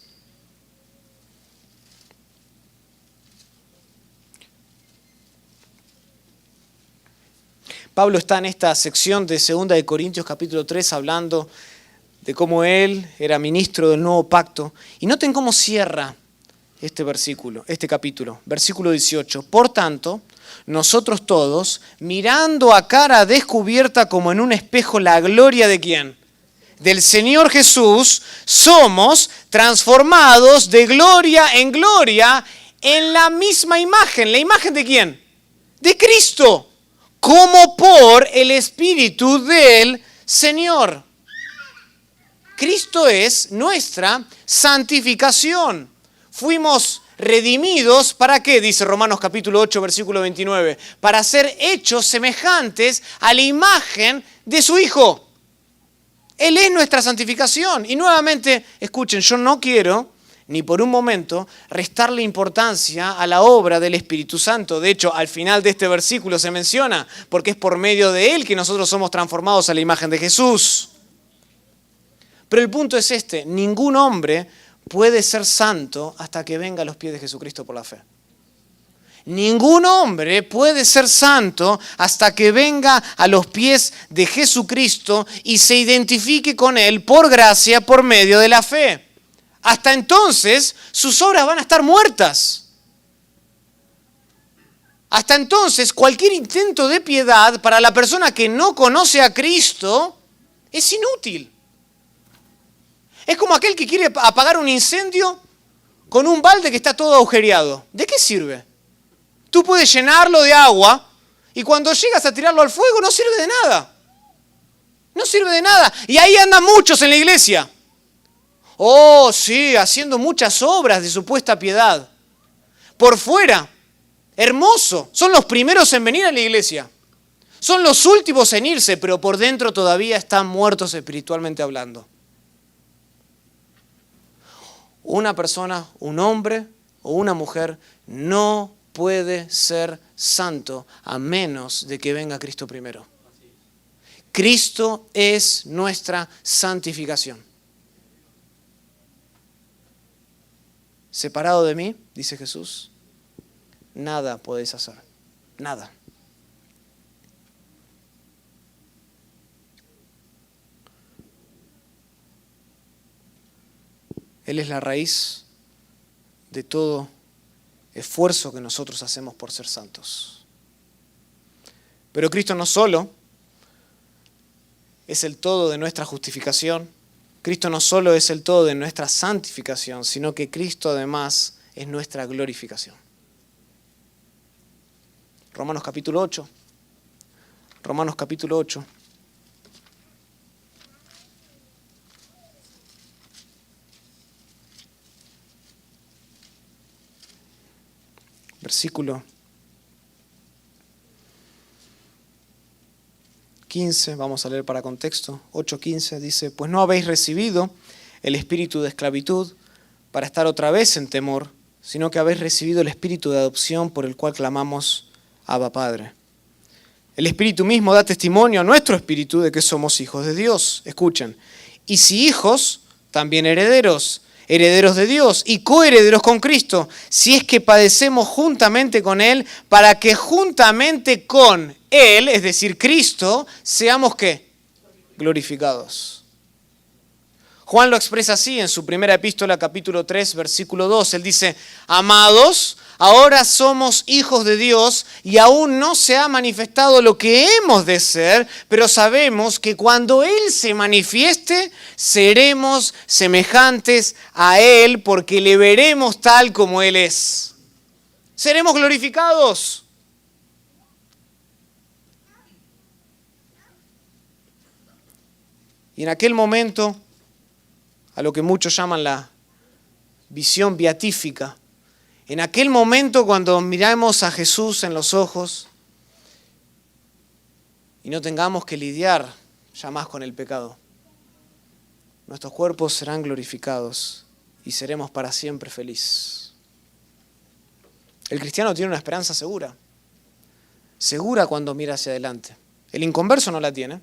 Pablo está en esta sección de 2 de Corintios capítulo 3 hablando de cómo él era ministro del nuevo pacto. Y noten cómo cierra este versículo, este capítulo, versículo 18. Por tanto, nosotros todos, mirando a cara descubierta como en un espejo la gloria de ¿quién? Del Señor Jesús, somos transformados de gloria en gloria en la misma imagen. ¿La imagen de quién? De Cristo, como por el Espíritu del Señor. Cristo es nuestra santificación. Fuimos redimidos, ¿para qué? Dice Romanos capítulo 8, versículo 29. Para ser hechos semejantes a la imagen de su Hijo. Él es nuestra santificación. Y nuevamente, escuchen, yo no quiero, ni por un momento, restarle importancia a la obra del Espíritu Santo. De hecho, al final de este versículo se menciona, porque es por medio de Él que nosotros somos transformados a la imagen de Jesús. Pero el punto es este, ningún hombre puede ser santo hasta que venga a los pies de Jesucristo por la fe. Ningún hombre puede ser santo hasta que venga a los pies de Jesucristo y se identifique con Él por gracia, por medio de la fe. Hasta entonces, sus obras van a estar muertas. Hasta entonces, cualquier intento de piedad para la persona que no conoce a Cristo es inútil. Es como aquel que quiere apagar un incendio con un balde que está todo agujereado. ¿De qué sirve? Tú puedes llenarlo de agua y cuando llegas a tirarlo al fuego no sirve de nada. No sirve de nada. Y ahí andan muchos en la iglesia. Oh, sí, haciendo muchas obras de supuesta piedad. Por fuera, hermoso. Son los primeros en venir a la iglesia. Son los últimos en irse, pero por dentro todavía están muertos espiritualmente hablando. Una persona, un hombre o una mujer no puede ser santo a menos de que venga Cristo primero. Cristo es nuestra santificación. Separado de mí, dice Jesús, nada podéis hacer. Nada. Él es la raíz de todo esfuerzo que nosotros hacemos por ser santos. Pero Cristo no solo es el todo de nuestra justificación, Cristo no solo es el todo de nuestra santificación, sino que Cristo además es nuestra glorificación. Romanos capítulo 8. Romanos capítulo 8. Versículo 15, vamos a leer para contexto. 8:15 dice, pues no habéis recibido el espíritu de esclavitud para estar otra vez en temor, sino que habéis recibido el espíritu de adopción por el cual clamamos, Abba Padre. El espíritu mismo da testimonio a nuestro espíritu de que somos hijos de Dios. Escuchen, y si hijos, también herederos, herederos de Dios y coherederos con Cristo, si es que padecemos juntamente con Él, para que juntamente con Él, es decir, Cristo, seamos ¿qué? Glorificados. Juan lo expresa así en su primera epístola, capítulo 3, versículo 2. Él dice, amados, ahora somos hijos de Dios y aún no se ha manifestado lo que hemos de ser, pero sabemos que cuando Él se manifieste, seremos semejantes a Él porque le veremos tal como Él es. Seremos glorificados. Y en aquel momento, a lo que muchos llaman la visión beatífica, en aquel momento cuando miramos a Jesús en los ojos y no tengamos que lidiar ya más con el pecado, nuestros cuerpos serán glorificados y seremos para siempre felices. El cristiano tiene una esperanza segura, segura cuando mira hacia adelante. El inconverso no la tiene.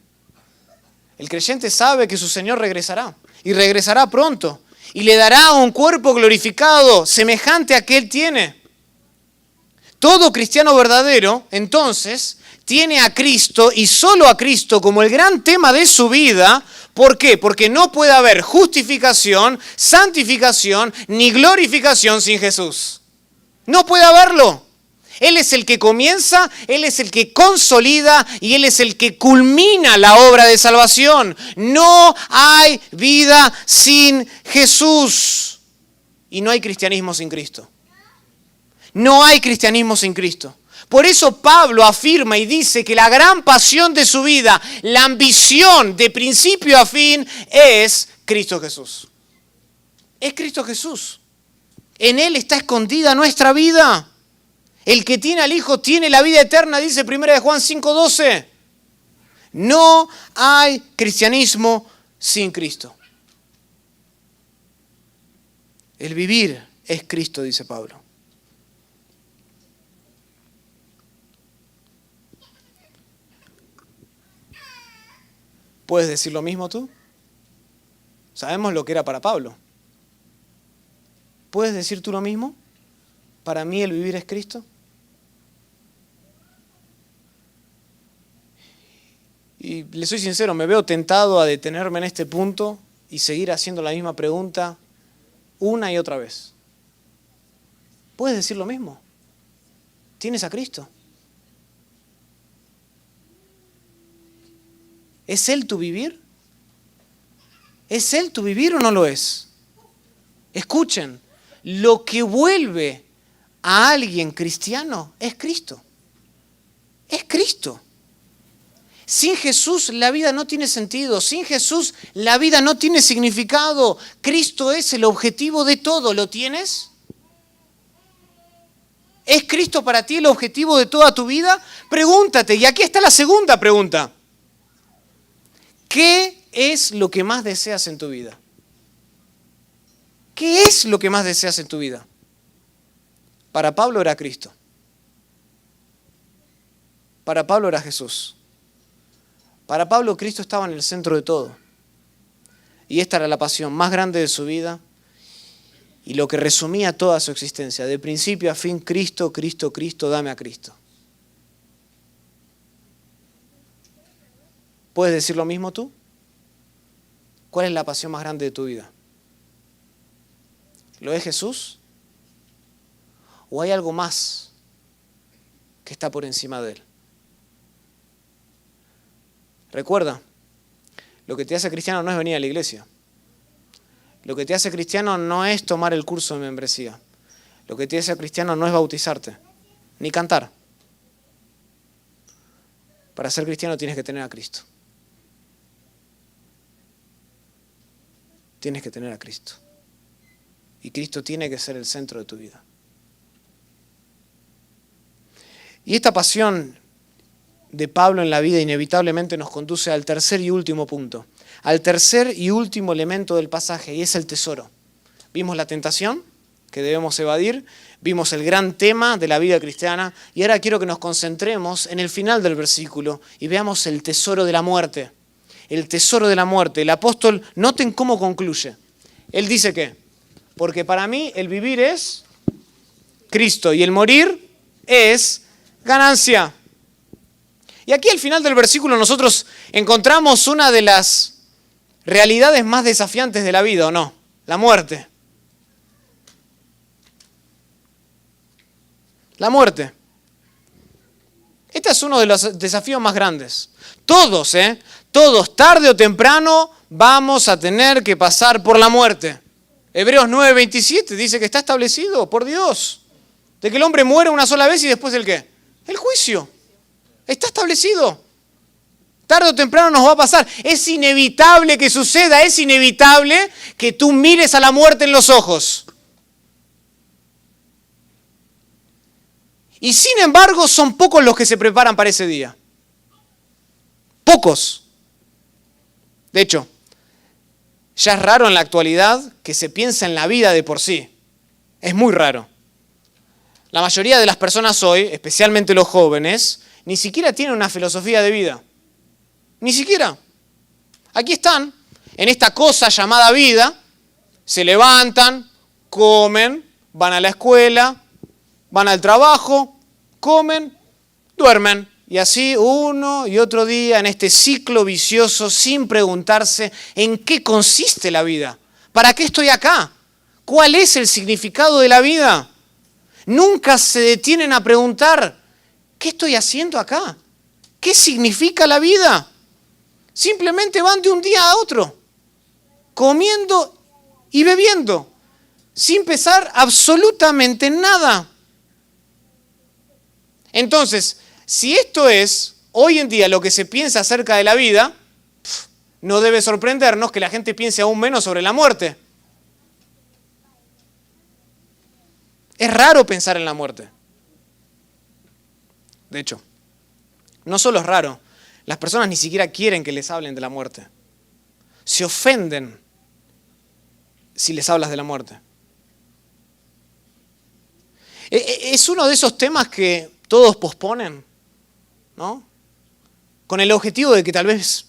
El creyente sabe que su Señor regresará y regresará pronto y le dará un cuerpo glorificado semejante a que Él tiene. Todo cristiano verdadero, entonces, tiene a Cristo y solo a Cristo como el gran tema de su vida. ¿Por qué? Porque no puede haber justificación, santificación ni glorificación sin Jesús. No puede haberlo. Él es el que comienza, Él es el que consolida y Él es el que culmina la obra de salvación. No hay vida sin Jesús. Y no hay cristianismo sin Cristo. No hay cristianismo sin Cristo. Por eso Pablo afirma y dice que la gran pasión de su vida, la ambición de principio a fin, es Cristo Jesús. Es Cristo Jesús. En Él está escondida nuestra vida. El que tiene al Hijo tiene la vida eterna, dice 1 Juan 5:12. No hay cristianismo sin Cristo. El vivir es Cristo, dice Pablo. ¿Puedes decir lo mismo tú? Sabemos lo que era para Pablo. ¿Puedes decir tú lo mismo? ¿Para mí el vivir es Cristo? Y le soy sincero, me veo tentado a detenerme en este punto y seguir haciendo la misma pregunta una y otra vez. ¿Puedes decir lo mismo? ¿Tienes a Cristo? ¿Es Él tu vivir? ¿Es Él tu vivir o no lo es? Escuchen, lo que vuelve a alguien cristiano es Cristo. Es Cristo. Sin Jesús la vida no tiene sentido. Sin Jesús la vida no tiene significado. Cristo es el objetivo de todo. ¿Lo tienes? ¿Es Cristo para ti el objetivo de toda tu vida? Pregúntate, y aquí está la segunda pregunta. ¿Qué es lo que más deseas en tu vida? ¿Qué es lo que más deseas en tu vida? Para Pablo era Cristo. Para Pablo era Jesús. Para Pablo Cristo estaba en el centro de todo. Y esta era la pasión más grande de su vida y lo que resumía toda su existencia. De principio a fin, Cristo, Cristo, Cristo, dame a Cristo. ¿Puedes decir lo mismo tú? ¿Cuál es la pasión más grande de tu vida? ¿Lo es Jesús? ¿O hay algo más que está por encima de Él? Recuerda, lo que te hace cristiano no es venir a la iglesia. Lo que te hace cristiano no es tomar el curso de membresía. Lo que te hace cristiano no es bautizarte, ni cantar. Para ser cristiano tienes que tener a Cristo. Tienes que tener a Cristo. Y Cristo tiene que ser el centro de tu vida. Y esta pasión de Pablo en la vida inevitablemente nos conduce al tercer y último punto, al tercer y último elemento del pasaje, y es el tesoro. Vimos la tentación que debemos evadir, vimos el gran tema de la vida cristiana, y ahora quiero que nos concentremos en el final del versículo y veamos el tesoro de la muerte. El tesoro de la muerte. El apóstol, noten cómo concluye. Él dice que, porque para mí el vivir es Cristo y el morir es ganancia. Y aquí al final del versículo nosotros encontramos una de las realidades más desafiantes de la vida, ¿o no? La muerte. La muerte. Este es uno de los desafíos más grandes. Todos, todos, tarde o temprano, vamos a tener que pasar por la muerte. Hebreos 9:27 dice que está establecido por Dios, de que el hombre muere una sola vez y después ¿el qué? El juicio. Está establecido. Tarde o temprano nos va a pasar. Es inevitable que suceda, es inevitable que tú mires a la muerte en los ojos. Y sin embargo, son pocos los que se preparan para ese día. Pocos. De hecho, ya es raro en la actualidad que se piense en la vida de por sí. Es muy raro. La mayoría de las personas hoy, especialmente los jóvenes, ni siquiera tienen una filosofía de vida. Ni siquiera. Aquí están, en esta cosa llamada vida, se levantan, comen, van a la escuela, van al trabajo, comen, duermen. Y así uno y otro día en este ciclo vicioso sin preguntarse en qué consiste la vida. ¿Para qué estoy acá? ¿Cuál es el significado de la vida? Nunca se detienen a preguntar, ¿qué estoy haciendo acá? ¿Qué significa la vida? Simplemente van de un día a otro, comiendo y bebiendo, sin pensar absolutamente nada. Entonces, si esto es hoy en día lo que se piensa acerca de la vida, no debe sorprendernos que la gente piense aún menos sobre la muerte. Es raro pensar en la muerte. De hecho, no solo es raro, las personas ni siquiera quieren que les hablen de la muerte. Se ofenden si les hablas de la muerte. Es uno de esos temas que todos posponen, ¿no? Con el objetivo de que tal vez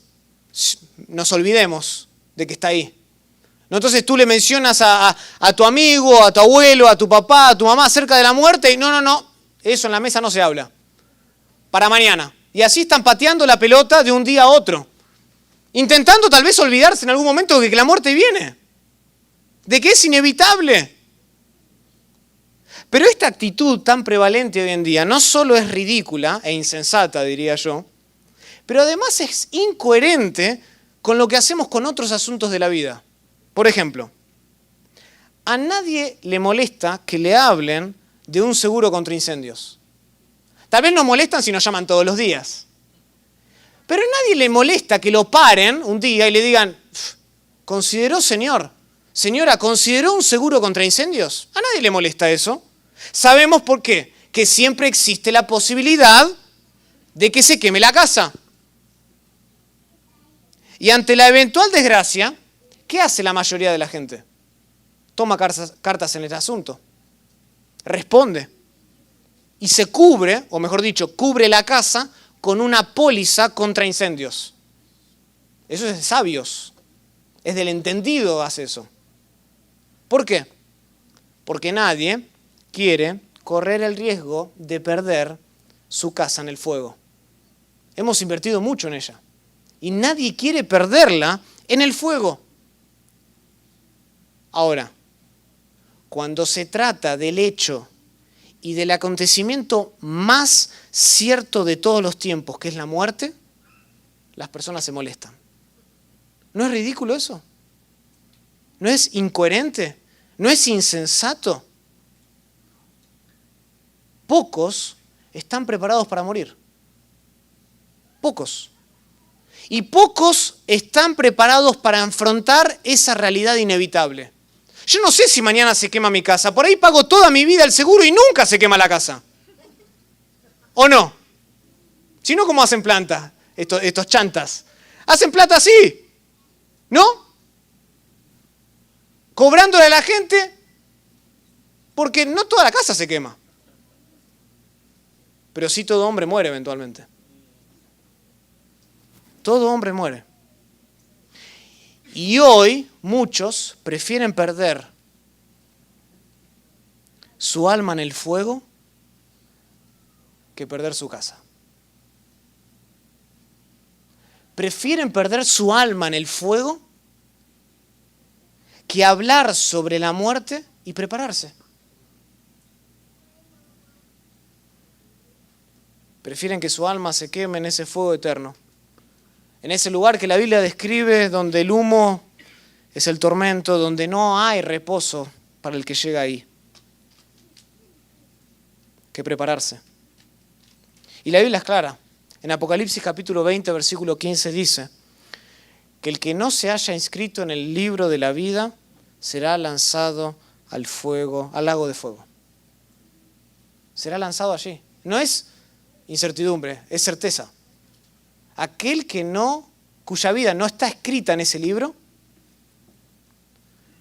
nos olvidemos de que está ahí. ¿No? Entonces tú le mencionas a tu amigo, a tu abuelo, a tu papá, a tu mamá acerca de la muerte y no, eso en la mesa no se habla. Para mañana. Y así están pateando la pelota de un día a otro, intentando tal vez olvidarse en algún momento de que la muerte viene, de que es inevitable. Pero esta actitud tan prevalente hoy en día no solo es ridícula e insensata, diría yo, pero además es incoherente con lo que hacemos con otros asuntos de la vida. Por ejemplo, a nadie le molesta que le hablen de un seguro contra incendios. Tal vez nos molestan si nos llaman todos los días. Pero a nadie le molesta que lo paren un día y le digan, ¿consideró, señora, consideró un seguro contra incendios? A nadie le molesta eso. ¿Sabemos por qué? Que siempre existe la posibilidad de que se queme la casa. Y ante la eventual desgracia, ¿qué hace la mayoría de la gente? Toma cartas en el asunto, responde y se cubre, o mejor dicho, cubre la casa con una póliza contra incendios. Eso es de sabios, es del entendido hace eso. ¿Por qué? Porque nadie quiere correr el riesgo de perder su casa en el fuego. Hemos invertido mucho en ella y nadie quiere perderla en el fuego. Ahora, cuando se trata del hecho y del acontecimiento más cierto de todos los tiempos, que es la muerte, las personas se molestan. ¿No es ridículo eso? ¿No es incoherente? ¿No es insensato? Pocos están preparados para morir. Pocos. Y pocos están preparados para afrontar esa realidad inevitable. Yo no sé si mañana se quema mi casa. Por ahí pago toda mi vida el seguro y nunca se quema la casa. ¿O no? Si no, ¿cómo hacen planta estos chantas? Hacen plata así, ¿no? Cobrándole a la gente porque no toda la casa se quema. Pero sí todo hombre muere eventualmente. Todo hombre muere. Y hoy muchos prefieren perder su alma en el fuego que perder su casa. Prefieren perder su alma en el fuego que hablar sobre la muerte y prepararse. Prefieren que su alma se queme en ese fuego eterno. En ese lugar que la Biblia describe, donde el humo es el tormento, donde no hay reposo para el que llega ahí. Que prepararse. Y la Biblia es clara. En Apocalipsis capítulo 20, versículo 15 dice que el que no se haya inscrito en el libro de la vida será lanzado al fuego, al lago de fuego. Será lanzado allí. No es incertidumbre, es certeza. Aquel cuya vida no está escrita en ese libro,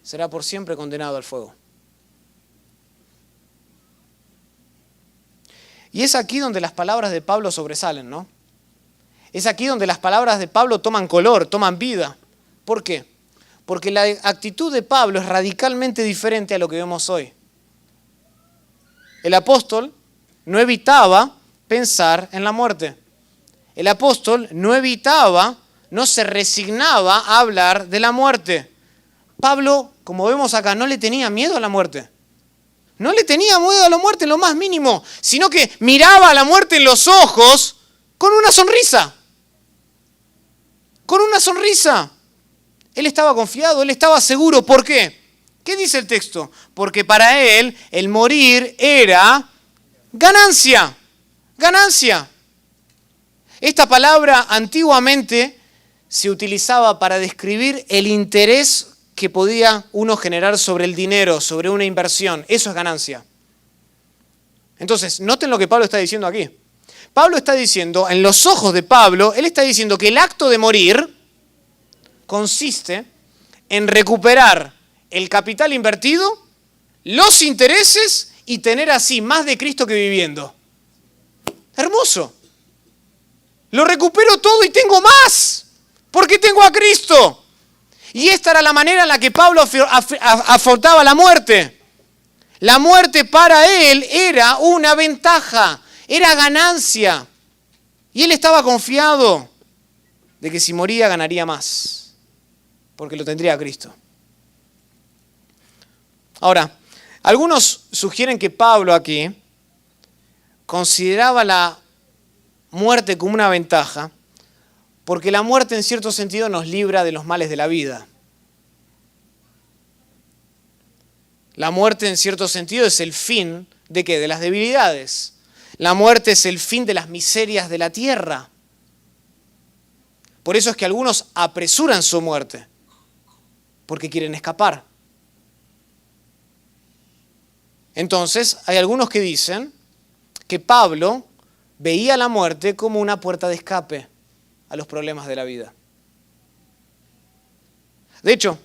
será por siempre condenado al fuego. Y es aquí donde las palabras de Pablo sobresalen, ¿no? Es aquí donde las palabras de Pablo toman color, toman vida. ¿Por qué? Porque la actitud de Pablo es radicalmente diferente a lo que vemos hoy. El apóstol no evitaba pensar en la muerte. El apóstol no evitaba, no se resignaba a hablar de la muerte. Pablo, como vemos acá, no le tenía miedo a la muerte. No le tenía miedo a la muerte en lo más mínimo, sino que miraba a la muerte en los ojos con una sonrisa. Con una sonrisa. Él estaba confiado, él estaba seguro. ¿Por qué? ¿Qué dice el texto? Porque para él el morir era ganancia. Ganancia. Esta palabra antiguamente se utilizaba para describir el interés que podía uno generar sobre el dinero, sobre una inversión. Eso es ganancia. Entonces, noten lo que Pablo está diciendo aquí. Pablo está diciendo, en los ojos de Pablo, él está diciendo que el acto de morir consiste en recuperar el capital invertido, los intereses y tener así más de Cristo que viviendo. Hermoso. Lo recupero todo y tengo más, porque tengo a Cristo. Y esta era la manera en la que Pablo afrontaba la muerte. La muerte para él era una ventaja, era ganancia. Y él estaba confiado de que si moría ganaría más, porque lo tendría a Cristo. Ahora, algunos sugieren que Pablo aquí consideraba la muerte como una ventaja, porque la muerte en cierto sentido nos libra de los males de la vida. La muerte en cierto sentido es el fin ¿de qué? De las debilidades. La muerte es el fin de las miserias de la tierra. Por eso es que algunos apresuran su muerte, porque quieren escapar. Entonces, hay algunos que dicen que Pablo veía la muerte como una puerta de escape a los problemas de la vida. De hecho,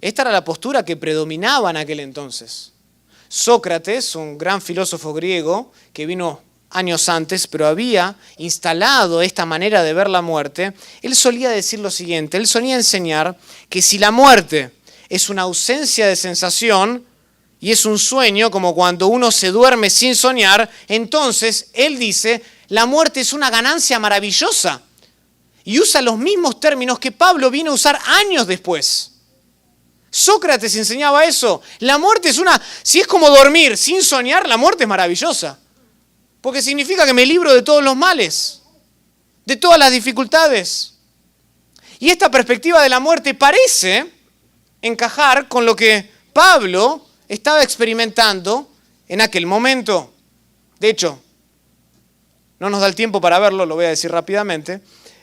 esta era la postura que predominaba en aquel entonces. Sócrates, un gran filósofo griego que vino años antes, pero había instalado esta manera de ver la muerte, él solía decir lo siguiente, él solía enseñar que si la muerte es una ausencia de sensación y es un sueño, como cuando uno se duerme sin soñar, entonces él dice, la muerte es una ganancia maravillosa. Y usa los mismos términos que Pablo vino a usar años después. Sócrates enseñaba eso. La muerte es si es como dormir sin soñar, la muerte es maravillosa. Porque significa que me libro de todos los males, de todas las dificultades. Y esta perspectiva de la muerte parece encajar con lo que Pablo estaba experimentando en aquel momento. De hecho, no nos da el tiempo para verlo, lo voy a decir rápidamente.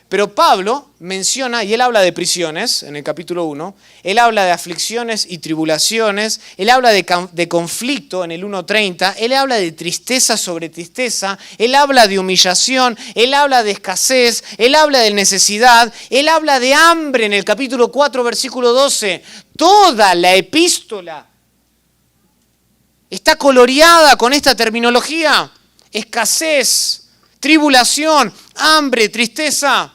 Pero Pablo menciona, y él habla de prisiones en el capítulo 1, él habla de aflicciones y tribulaciones, él habla de conflicto en el 1:30, él habla de tristeza sobre tristeza, él habla de humillación, él habla de escasez, él habla de necesidad, él habla de hambre en el capítulo 4, versículo 12. Toda la epístola está coloreada con esta terminología: escasez, tribulación, hambre, tristeza.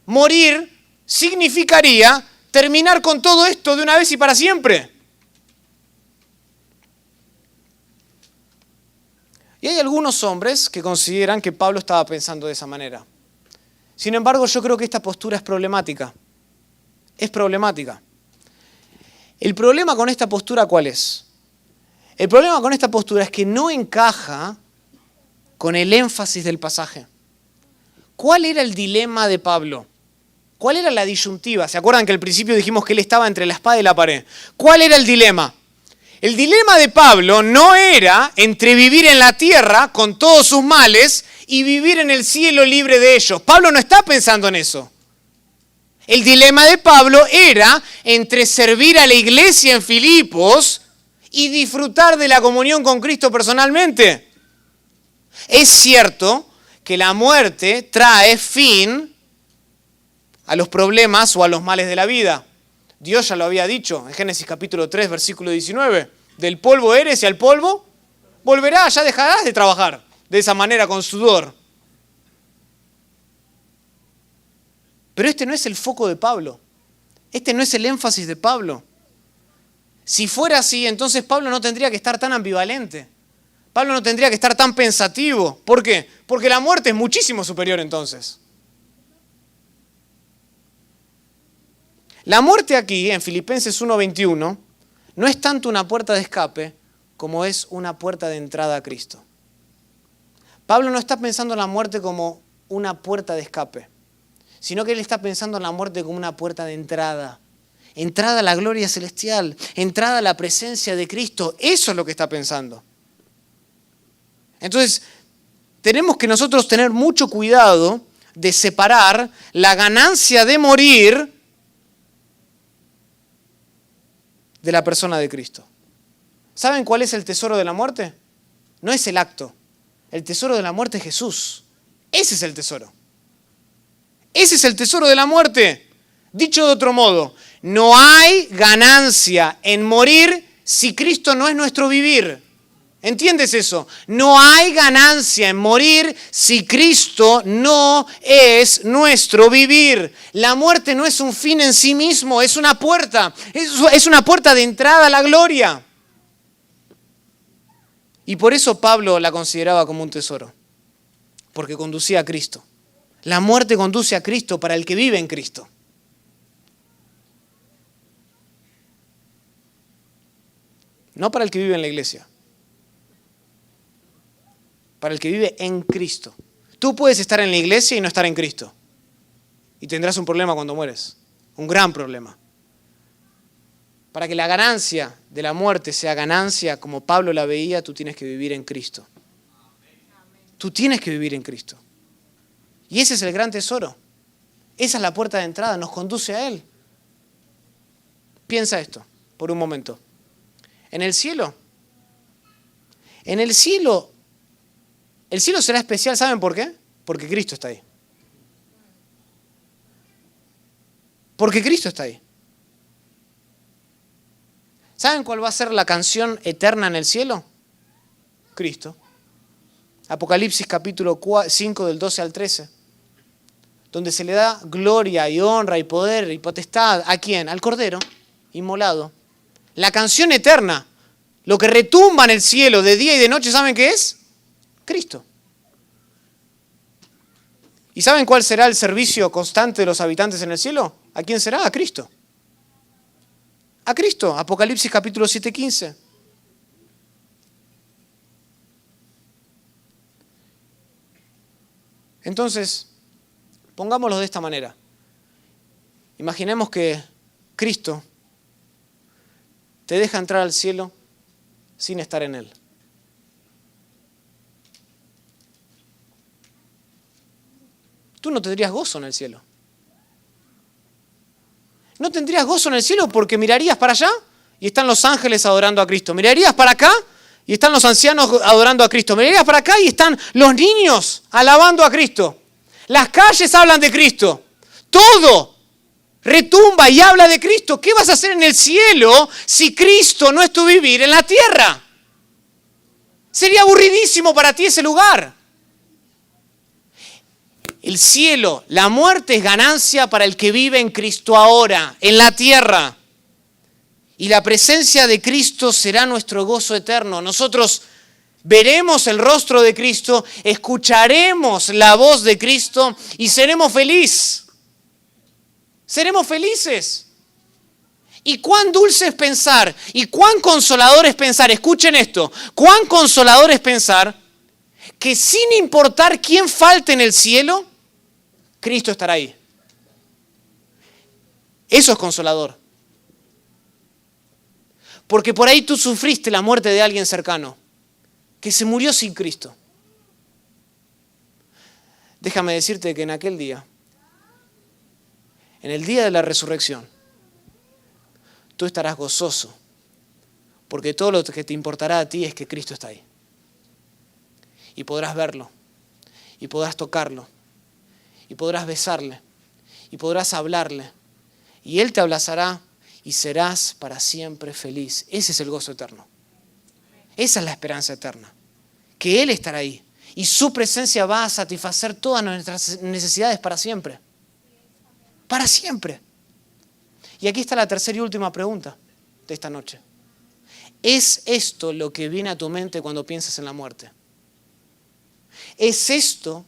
Morir significaría terminar con todo esto de una vez y para siempre. Y hay algunos hombres que consideran que Pablo estaba pensando de esa manera. Sin embargo, yo creo que esta postura es problemática. Es problemática. ¿El problema con esta postura cuál es? El problema con esta postura es que no encaja con el énfasis del pasaje. ¿Cuál era el dilema de Pablo? ¿Cuál era la disyuntiva? ¿Se acuerdan que al principio dijimos que él estaba entre la espada y la pared? ¿Cuál era el dilema? El dilema de Pablo no era entre vivir en la tierra con todos sus males y vivir en el cielo libre de ellos. Pablo no está pensando en eso. El dilema de Pablo era entre servir a la iglesia en Filipos y disfrutar de la comunión con Cristo personalmente. Es cierto que la muerte trae fin a los problemas o a los males de la vida. Dios ya lo había dicho en Génesis capítulo 3, versículo 19. Del polvo eres y al polvo volverás, ya dejarás de trabajar de esa manera con sudor. Pero este no es el foco de Pablo. Este no es el énfasis de Pablo. Si fuera así, entonces Pablo no tendría que estar tan ambivalente. Pablo no tendría que estar tan pensativo. ¿Por qué? Porque la muerte es muchísimo superior entonces. La muerte aquí, en Filipenses 1:21, no es tanto una puerta de escape como es una puerta de entrada a Cristo. Pablo no está pensando en la muerte como una puerta de escape, sino que él está pensando en la muerte como una puerta de entrada. Entrada a la gloria celestial, entrada a la presencia de Cristo. Eso es lo que está pensando. Entonces, tenemos que nosotros tener mucho cuidado de separar la ganancia de morir de la persona de Cristo. ¿Saben cuál es el tesoro de la muerte? No es el acto. El tesoro de la muerte es Jesús. Ese es el tesoro. Ese es el tesoro de la muerte. Dicho de otro modo, no hay ganancia en morir si Cristo no es nuestro vivir. ¿Entiendes eso? No hay ganancia en morir si Cristo no es nuestro vivir. La muerte no es un fin en sí mismo, es una puerta. Es una puerta de entrada a la gloria. Y por eso Pablo la consideraba como un tesoro, porque conducía a Cristo. La muerte conduce a Cristo para el que vive en Cristo. No para el que vive en la iglesia. Para el que vive en Cristo. Tú puedes estar en la iglesia y no estar en Cristo. Y tendrás un problema cuando mueres. Un gran problema. Para que la ganancia de la muerte sea ganancia como Pablo la veía, tú tienes que vivir en Cristo. Tú tienes que vivir en Cristo. Y ese es el gran tesoro. Esa es la puerta de entrada, nos conduce a Él. Piensa esto por un momento. En el cielo el cielo será especial, ¿saben por qué? Porque Cristo está ahí. Porque Cristo está ahí. ¿Saben cuál va a ser la canción eterna en el cielo? Cristo. Apocalipsis capítulo 5 del 12 al 13. Donde se le da gloria y honra y poder y potestad. ¿A quién? Al Cordero inmolado. La canción eterna, lo que retumba en el cielo de día y de noche, ¿saben qué es? Cristo. ¿Y saben cuál será el servicio constante de los habitantes en el cielo? ¿A quién será? A Cristo. A Cristo. Apocalipsis capítulo 7:15. Entonces, pongámoslo de esta manera. Imaginemos que Cristo te deja entrar al cielo sin estar en Él. Tú no tendrías gozo en el cielo. No tendrías gozo en el cielo porque mirarías para allá y están los ángeles adorando a Cristo. Mirarías para acá y están los ancianos adorando a Cristo. Mirarías para acá y están los niños alabando a Cristo. Las calles hablan de Cristo. Todo retumba y habla de Cristo. ¿Qué vas a hacer en el cielo si Cristo no es tu vivir en la tierra? Sería aburridísimo para ti ese lugar. El cielo, la muerte es ganancia para el que vive en Cristo ahora, en la tierra. Y la presencia de Cristo será nuestro gozo eterno. Nosotros veremos el rostro de Cristo, escucharemos la voz de Cristo y seremos felices. Seremos felices. Y cuán dulce es pensar, y cuán consolador es pensar, escuchen esto, cuán consolador es pensar que sin importar quién falte en el cielo, Cristo estará ahí. Eso es consolador. Porque por ahí tú sufriste la muerte de alguien cercano, que se murió sin Cristo. Déjame decirte que en aquel día, en el día de la resurrección, tú estarás gozoso, porque todo lo que te importará a ti es que Cristo está ahí. Y podrás verlo, y podrás tocarlo, y podrás besarle, y podrás hablarle, y Él te abrazará, y serás para siempre feliz. Ese es el gozo eterno. Esa es la esperanza eterna, que Él estará ahí, y su presencia va a satisfacer todas nuestras necesidades para siempre. Para siempre. Y aquí está la tercera y última pregunta de esta noche. ¿Es esto lo que viene a tu mente cuando piensas en la muerte? ¿Es esto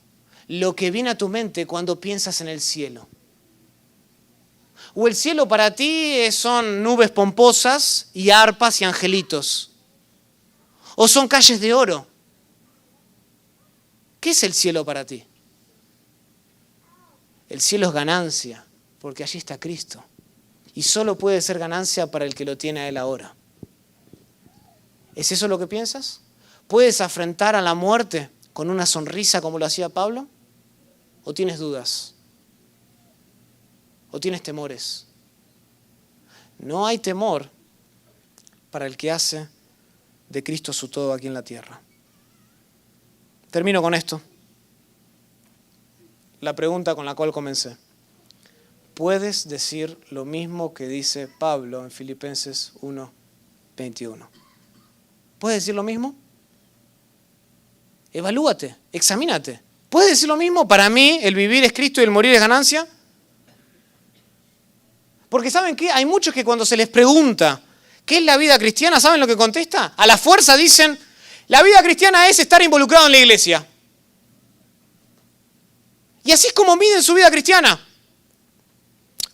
lo que viene a tu mente cuando piensas en el cielo? ¿O el cielo para ti son nubes pomposas y arpas y angelitos? ¿O son calles de oro? ¿Qué es el cielo para ti? El cielo es ganancia, porque allí está Cristo. Y solo puede ser ganancia para el que lo tiene a Él ahora. ¿Es eso lo que piensas? ¿Puedes afrontar a la muerte con una sonrisa como lo hacía Pablo? ¿O tienes dudas? ¿O tienes temores? No hay temor para el que hace de Cristo su todo aquí en la tierra. Termino con esto. La pregunta con la cual comencé. ¿Puedes decir lo mismo que dice Pablo en Filipenses 1:21? ¿Puedes decir lo mismo? Evalúate, examínate. ¿Puedes decir lo mismo? Para mí, el vivir es Cristo y el morir es ganancia. Porque ¿saben qué? Hay muchos que cuando se les pregunta ¿qué es la vida cristiana? ¿Saben lo que contesta? A la fuerza dicen, la vida cristiana es estar involucrado en la iglesia. Y así es como miden su vida cristiana.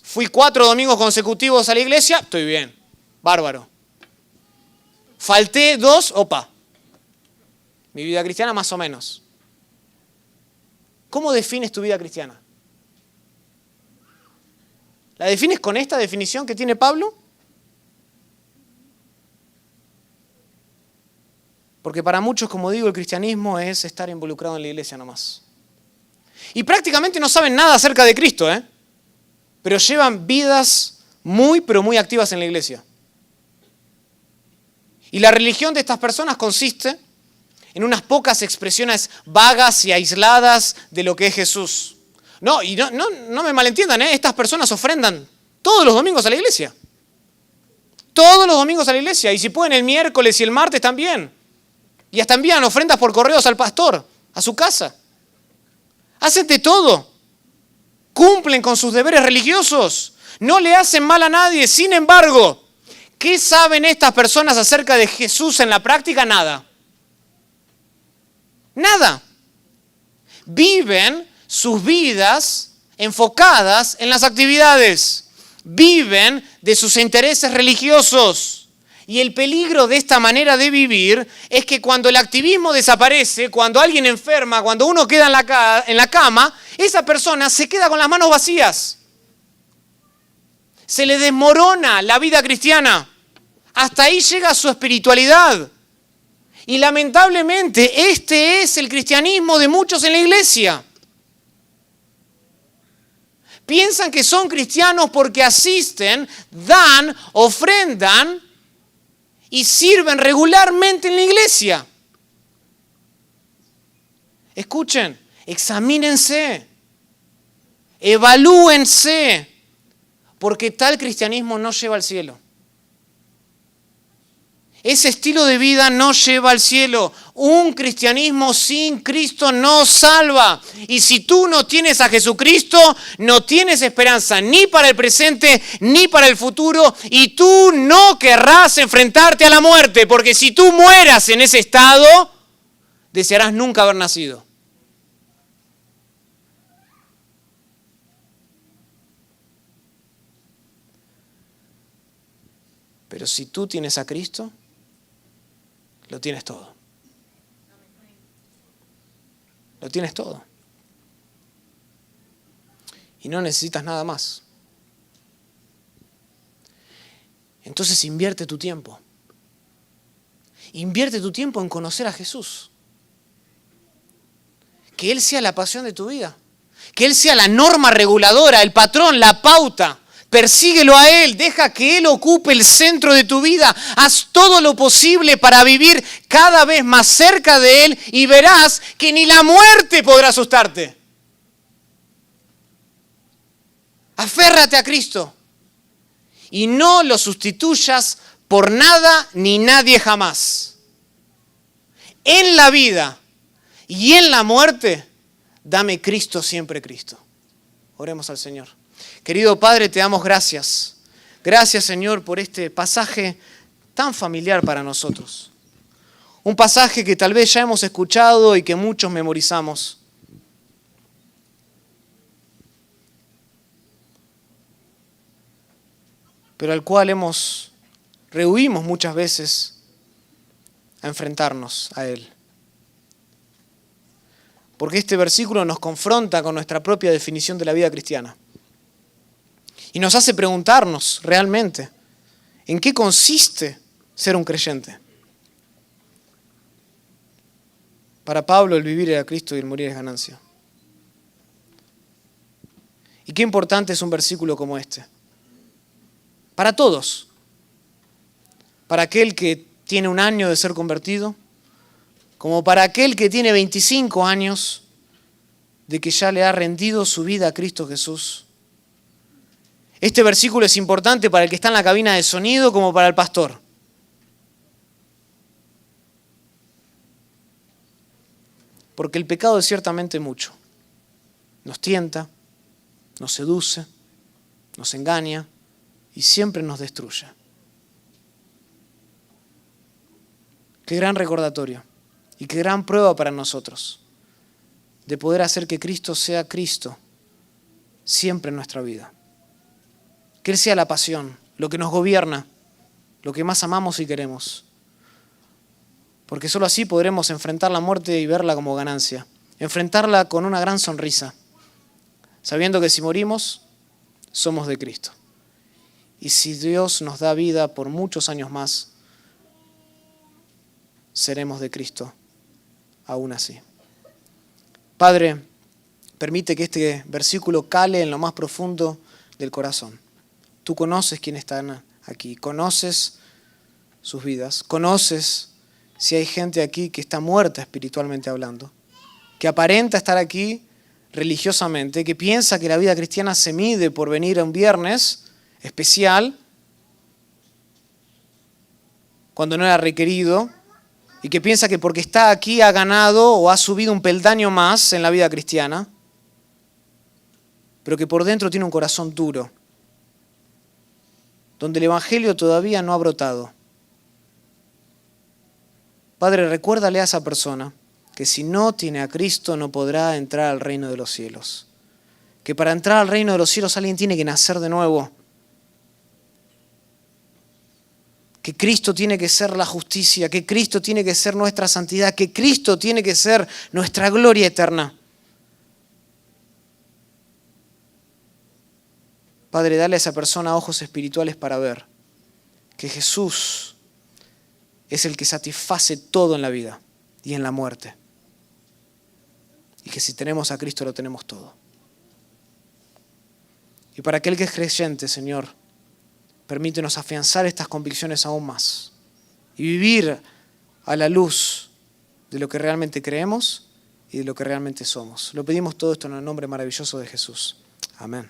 Fui 4 domingos consecutivos a la iglesia, estoy bien, bárbaro. Falté 2, opa. Mi vida cristiana más o menos. ¿Cómo defines tu vida cristiana? ¿La defines con esta definición que tiene Pablo? Porque para muchos, como digo, el cristianismo es estar involucrado en la iglesia nomás. Y prácticamente no saben nada acerca de Cristo, pero llevan vidas muy, pero muy activas en la iglesia. Y la religión de estas personas consiste en unas pocas expresiones vagas y aisladas de lo que es Jesús. No me malentiendan, estas personas ofrendan todos los domingos a la iglesia. Todos los domingos a la iglesia. Y si pueden el miércoles y el martes también. Y hasta envían ofrendas por correos al pastor, a su casa. Hacen de todo. Cumplen con sus deberes religiosos. No le hacen mal a nadie. Sin embargo, ¿qué saben estas personas acerca de Jesús en la práctica? Nada. Nada. Viven sus vidas enfocadas en las actividades. Viven de sus intereses religiosos. Y el peligro de esta manera de vivir es que cuando el activismo desaparece, cuando alguien enferma, cuando uno queda en la cama, esa persona se queda con las manos vacías. Se le desmorona la vida cristiana. Hasta ahí llega su espiritualidad. Y lamentablemente este es el cristianismo de muchos en la iglesia. Piensan que son cristianos porque asisten, dan, ofrendan y sirven regularmente en la iglesia. Escuchen, examínense, evalúense, porque tal cristianismo no lleva al cielo. Ese estilo de vida no lleva al cielo. Un cristianismo sin Cristo no salva. Y si tú no tienes a Jesucristo, no tienes esperanza ni para el presente ni para el futuro. Y tú no querrás enfrentarte a la muerte, porque si tú mueras en ese estado, desearás nunca haber nacido. Pero si tú tienes a Cristo, lo tienes todo. Lo tienes todo. Y no necesitas nada más. Entonces invierte tu tiempo. Invierte tu tiempo en conocer a Jesús. Que Él sea la pasión de tu vida. Que Él sea la norma reguladora, el patrón, la pauta. Persíguelo a Él, deja que Él ocupe el centro de tu vida. Haz todo lo posible para vivir cada vez más cerca de Él y verás que ni la muerte podrá asustarte. Aférrate a Cristo y no lo sustituyas por nada ni nadie jamás. En la vida y en la muerte, dame Cristo, siempre Cristo. Oremos al Señor. Querido Padre, te damos gracias. Gracias, Señor, por este pasaje tan familiar para nosotros. Un pasaje que tal vez ya hemos escuchado y que muchos memorizamos. Pero al cual rehuimos muchas veces a enfrentarnos a él. Porque este versículo nos confronta con nuestra propia definición de la vida cristiana. Y nos hace preguntarnos realmente, ¿en qué consiste ser un creyente? Para Pablo el vivir era Cristo y el morir es ganancia. Y qué importante es un versículo como este. Para todos. Para aquel que tiene 1 año de ser convertido, como para aquel que tiene 25 años de que ya le ha rendido su vida a Cristo Jesús. Este versículo es importante para el que está en la cabina de sonido como para el pastor. Porque el pecado es ciertamente mucho. Nos tienta, nos seduce, nos engaña y siempre nos destruye. Qué gran recordatorio y qué gran prueba para nosotros de poder hacer que Cristo sea Cristo siempre en nuestra vida. Que Él sea la pasión, lo que nos gobierna, lo que más amamos y queremos. Porque solo así podremos enfrentar la muerte y verla como ganancia. Enfrentarla con una gran sonrisa, sabiendo que si morimos, somos de Cristo. Y si Dios nos da vida por muchos años más, seremos de Cristo aún así. Padre, permite que este versículo cale en lo más profundo del corazón. Tú conoces quiénes están aquí, conoces sus vidas, conoces si hay gente aquí que está muerta espiritualmente hablando, que aparenta estar aquí religiosamente, que piensa que la vida cristiana se mide por venir a un viernes especial, cuando no era requerido, y que piensa que porque está aquí ha ganado o ha subido un peldaño más en la vida cristiana, pero que por dentro tiene un corazón duro, donde el Evangelio todavía no ha brotado. Padre, recuérdale a esa persona que si no tiene a Cristo no podrá entrar al reino de los cielos. Que para entrar al reino de los cielos alguien tiene que nacer de nuevo. Que Cristo tiene que ser la justicia, que Cristo tiene que ser nuestra santidad, que Cristo tiene que ser nuestra gloria eterna. Padre, dale a esa persona ojos espirituales para ver que Jesús es el que satisface todo en la vida y en la muerte. Y que si tenemos a Cristo lo tenemos todo. Y para aquel que es creyente, Señor, permítenos afianzar estas convicciones aún más y vivir a la luz de lo que realmente creemos y de lo que realmente somos. Lo pedimos todo esto en el nombre maravilloso de Jesús. Amén.